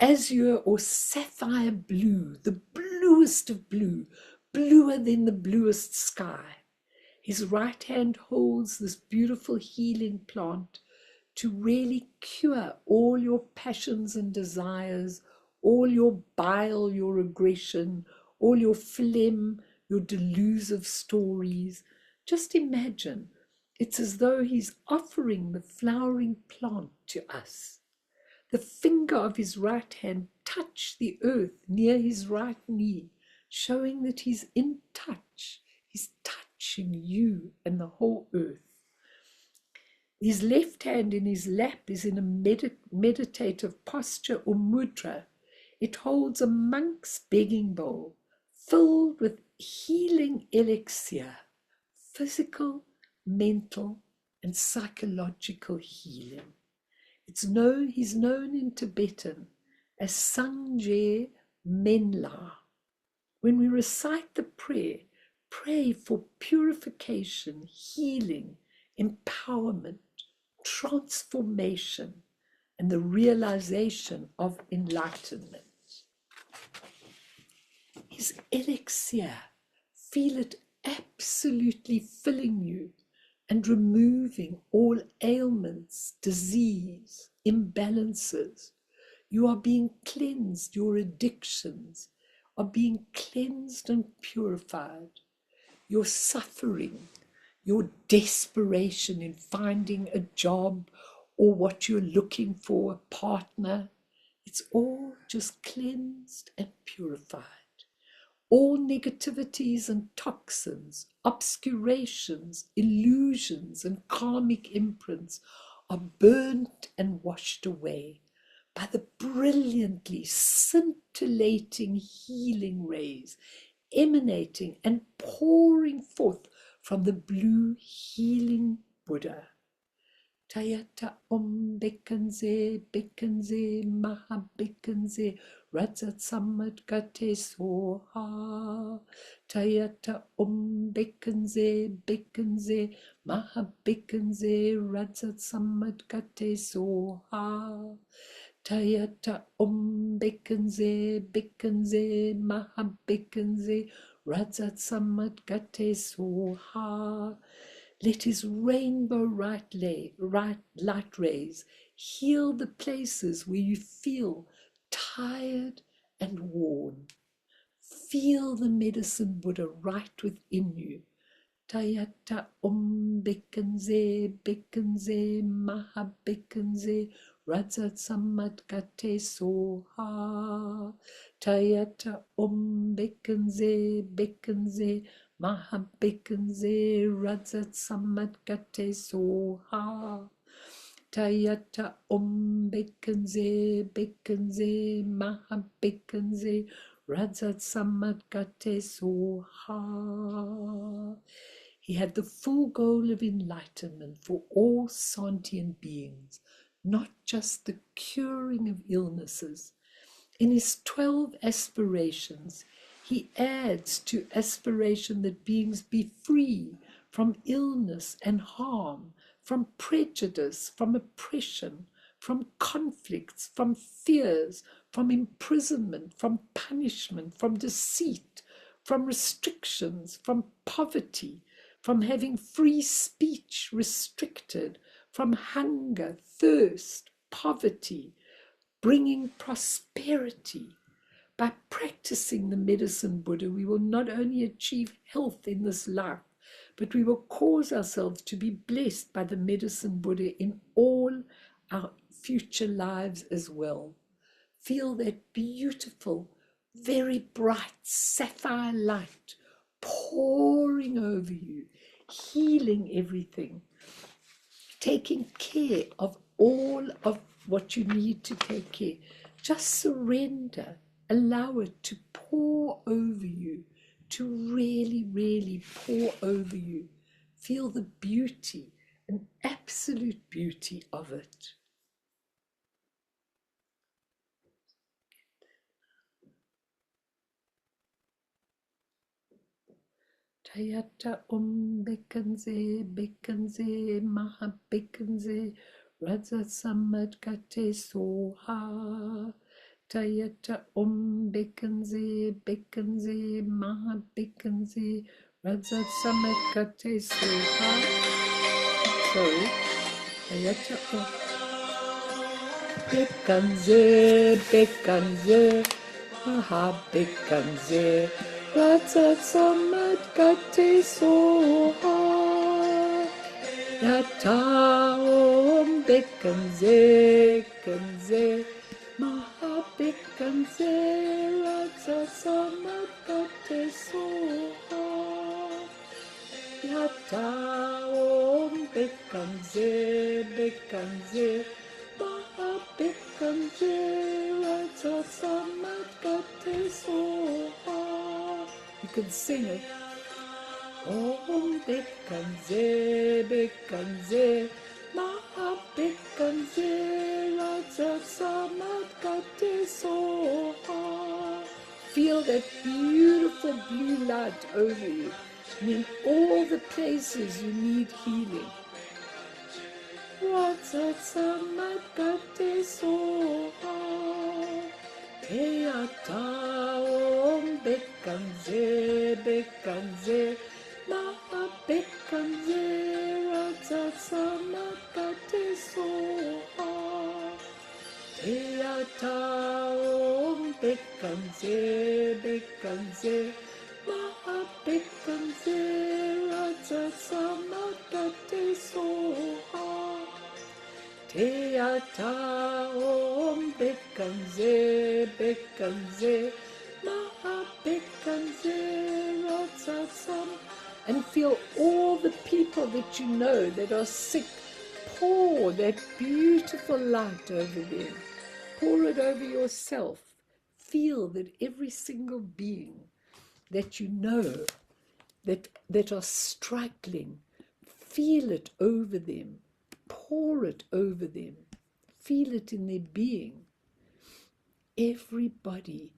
azure or sapphire blue, the bluest of blue, bluer than the bluest sky. His right hand holds this beautiful healing plant to really cure all your passions and desires, all your bile, your aggression, all your phlegm, your delusive stories. Just imagine, it's as though he's offering the flowering plant to us. The finger of his right hand touched the earth near his right knee, showing that he's in touch. He's touching you and the whole earth. His left hand in his lap is in a meditative posture or mudra. It holds a monk's begging bowl filled with healing elixir, physical, mental, and psychological healing. He's known in Tibetan as Sangye Menla. When we recite the prayer, pray for purification, healing, empowerment, transformation, and the realization of enlightenment. His elixir, feel it absolutely filling you and removing all ailments, disease, imbalances. You are being cleansed. Your addictions are being cleansed and purified. Your suffering, your desperation in finding a job or what you're looking for, a partner, it's all just cleansed and purified. All negativities and toxins, obscurations, illusions, and karmic imprints are burnt and washed away by the brilliantly scintillating healing rays emanating and pouring forth from the blue healing Buddha. Tayata bekanze, bekanze, maha bekanze, Rajat Samad Gate Soha. Tayata bekanze, bekanze, maha bekanze, Rajat Samad Gate Soha. Tayata bekanze, bekanze, maha bekanze, Rajat Samad Gate Soha. Let his rainbow light rays Heal the places where you feel tired and worn. Feel the medicine Buddha right within you. Tayata Bekkenze, Bekkenze, Maha Bekkenze, Rajat Samad Kate Soha. Tayata Bekkenze, Bekkenze, Maha Bekkenze, Rajat Samad Kate Soha. Tayata Bekkenze, Bekkenze, Maha Bekkenze, Rajat Samad Kate Soha. He had the full goal of enlightenment for all sentient beings, not just the curing of illnesses. In his 12 aspirations, he adds to aspiration that beings be free from illness and harm, from prejudice, from oppression, from conflicts, from fears, from imprisonment, from punishment, from deceit, from restrictions, from poverty, from having free speech restricted, from hunger, thirst, poverty, bringing prosperity. By practicing the medicine Buddha, we will not only achieve health in this life, but we will cause ourselves to be blessed by the medicine Buddha in all our future lives as well. Feel that beautiful, very bright sapphire light pouring over you, healing everything, taking care of all of what you need to take care. Just surrender. Allow it to pour over you, to really, really pour over you. Feel the beauty, an absolute beauty of it. Tayata Bekkenze, Bekkenze, Maha Bekkenze, Raja Samad Kate Soha. Tayata Bekkenze, Bekkenze, Maha Bekkenze, Raja Samad Kate Soha. Sorry. Tayata Bekkenze, Bekkenze, Maha Bekkenze, Raja Samad Kate Soha. Yata Bekkenze, Bekkenze, Maha Bekkenze, Raja Samad Kate Soha. Yata Bekkenze, Bekkenze, Maha Bekkenze, Raja Samad Kate Soha. You can sing it. Om Bekkenze, Bekkenze, Maha Bekkenze, Raja Samad Kate Soha. Feel that beautiful blue light over you, and in all the places you need healing. Raja Samad Kate Soha. Teata Bekkenze, Bekkenze, Maha Bekkenze, Raja Samad Kate Soha. Teata Bekkenze, Bekkenze, Maha Bekkenze, Raja Samad Kate Soha. Teata Bekkenze, Bekkenze, Maha Bekkenze, Raja Samad. And feel all the people that you know that are sick, pour that beautiful light over them. Pour it over yourself. Feel that every single being that you know that are struggling, feel it over them. Pour it over them. Feel it in their being. Everybody,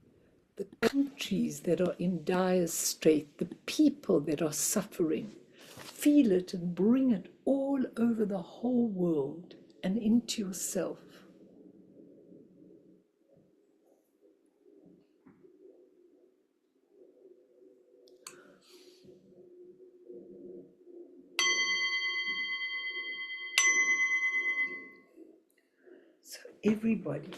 the countries that are in dire strait, the people that are suffering, feel it and bring it all over the whole world and into yourself. everybody,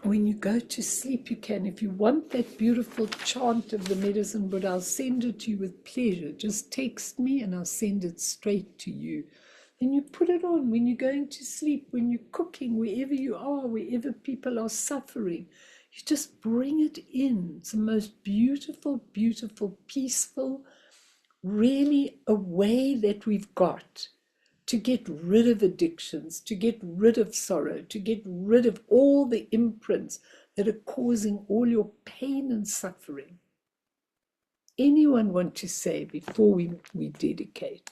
when you go to sleep, you can. If you want that beautiful chant of the medicine Buddha, I'll send it to you with pleasure. Just text me and I'll send it straight to you. And you put it on when you're going to sleep, when you're cooking, wherever you are, wherever people are suffering. You just bring it in. It's the most beautiful, beautiful, peaceful, really a way that we've got to get rid of addictions, to get rid of sorrow, to get rid of all the imprints that are causing all your pain and suffering. Anyone want to say before we dedicate?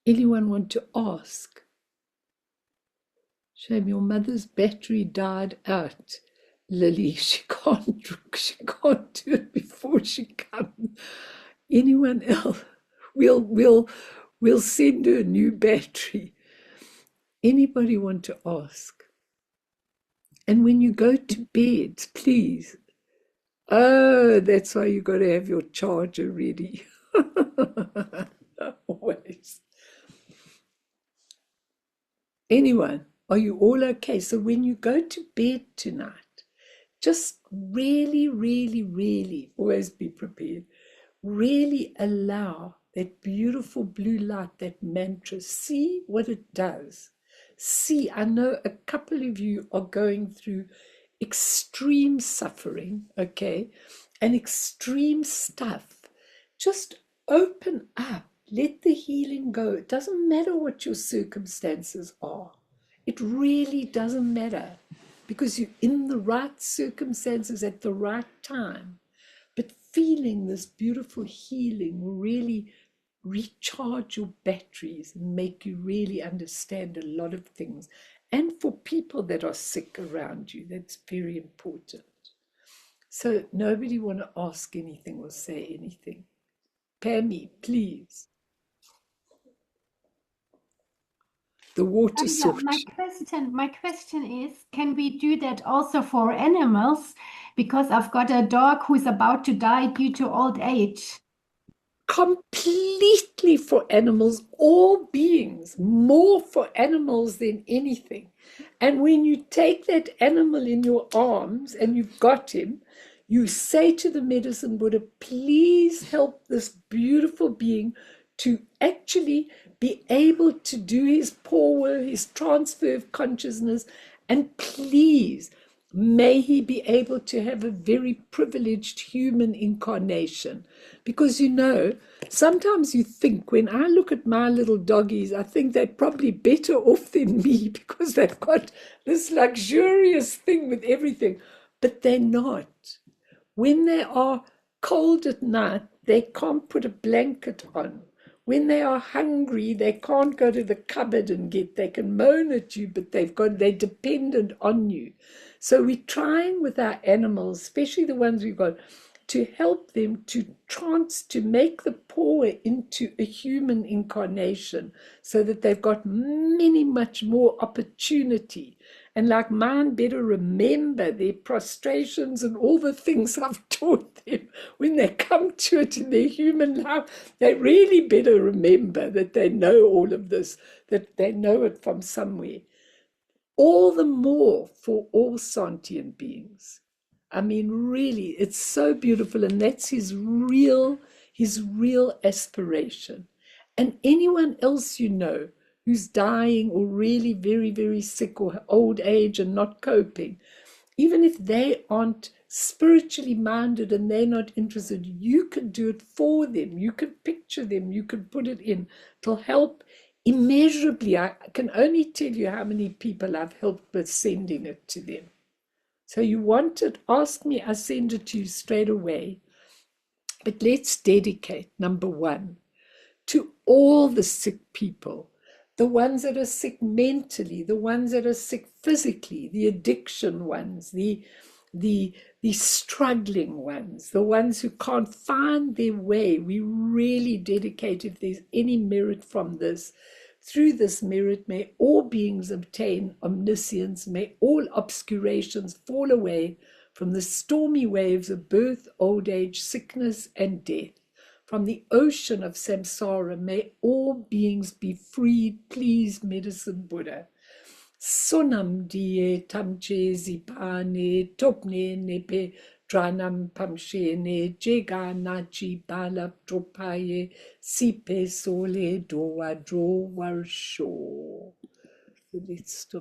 Anyone want to ask? Shame your mother's battery died out. Lily, she can't do it before she comes. Anyone else? We'll send her a new battery. Anybody want to ask? And when you go to bed, please. Oh, that's why you got to have your charger ready. Always. Anyone, are you all okay? So when you go to bed tonight, just really, really, really always be prepared. Really allow that beautiful blue light, that mantra. See what it does. See, I know a couple of you are going through extreme suffering, okay, and extreme stuff. Just open up. Let the healing go. It doesn't matter what your circumstances are. It really doesn't matter because you're in the right circumstances at the right time. But feeling this beautiful healing will really recharge your batteries and make you really understand a lot of things. And for people that are sick around you, that's very important. So nobody want to ask anything or say anything. Pammy, please. The water Yeah, sort. my question is, can we do that also for animals? Because I've got a dog who's about to die due to old age. Completely for animals, all beings, more for animals than anything. And when you take that animal in your arms and you've got him, you say to the medicine Buddha, please help this beautiful being to actually be able to do his power, his transfer of consciousness, and please, may he be able to have a very privileged human incarnation. Because sometimes you think, when I look at my little doggies, I think they're probably better off than me because they've got this luxurious thing with everything, but they're not. When they are cold at night, they can't put a blanket on. When they are hungry, they can't go to the cupboard and they can moan at you, but they're dependent on you. So we're trying with our animals, especially the ones we've got, to help them to make the poor into a human incarnation so that they've got much more opportunity. And like mine better remember their prostrations and all the things I've taught them when they come to it in their human life. They really better remember that they know all of this, that they know it from somewhere. All the more for all sentient beings. I mean, really, it's so beautiful, and that's his real aspiration. And anyone else who's dying or really very, very sick or old age and not coping, even if they aren't spiritually minded and they're not interested, you could do it for them. You could picture them. You could put it in. It'll help immeasurably. I can only tell you how many people I've helped with sending it to them. So you want it, ask me, I send it to you straight away. But let's dedicate, number one, to all the sick people, the ones that are sick mentally, the ones that are sick physically, the addiction ones, the struggling ones, the ones who can't find their way. We really dedicate, if there's any merit from this, through this merit, may all beings obtain omniscience, may all obscurations fall away from the stormy waves of birth, old age, sickness, and death. From the ocean of samsara, may all beings be freed, please, Medicine Buddha. Sonam die tamche zipane topne nepe tranam pamshene jega nachi balap tropaye sipe sole doa dro warsho. Let's stop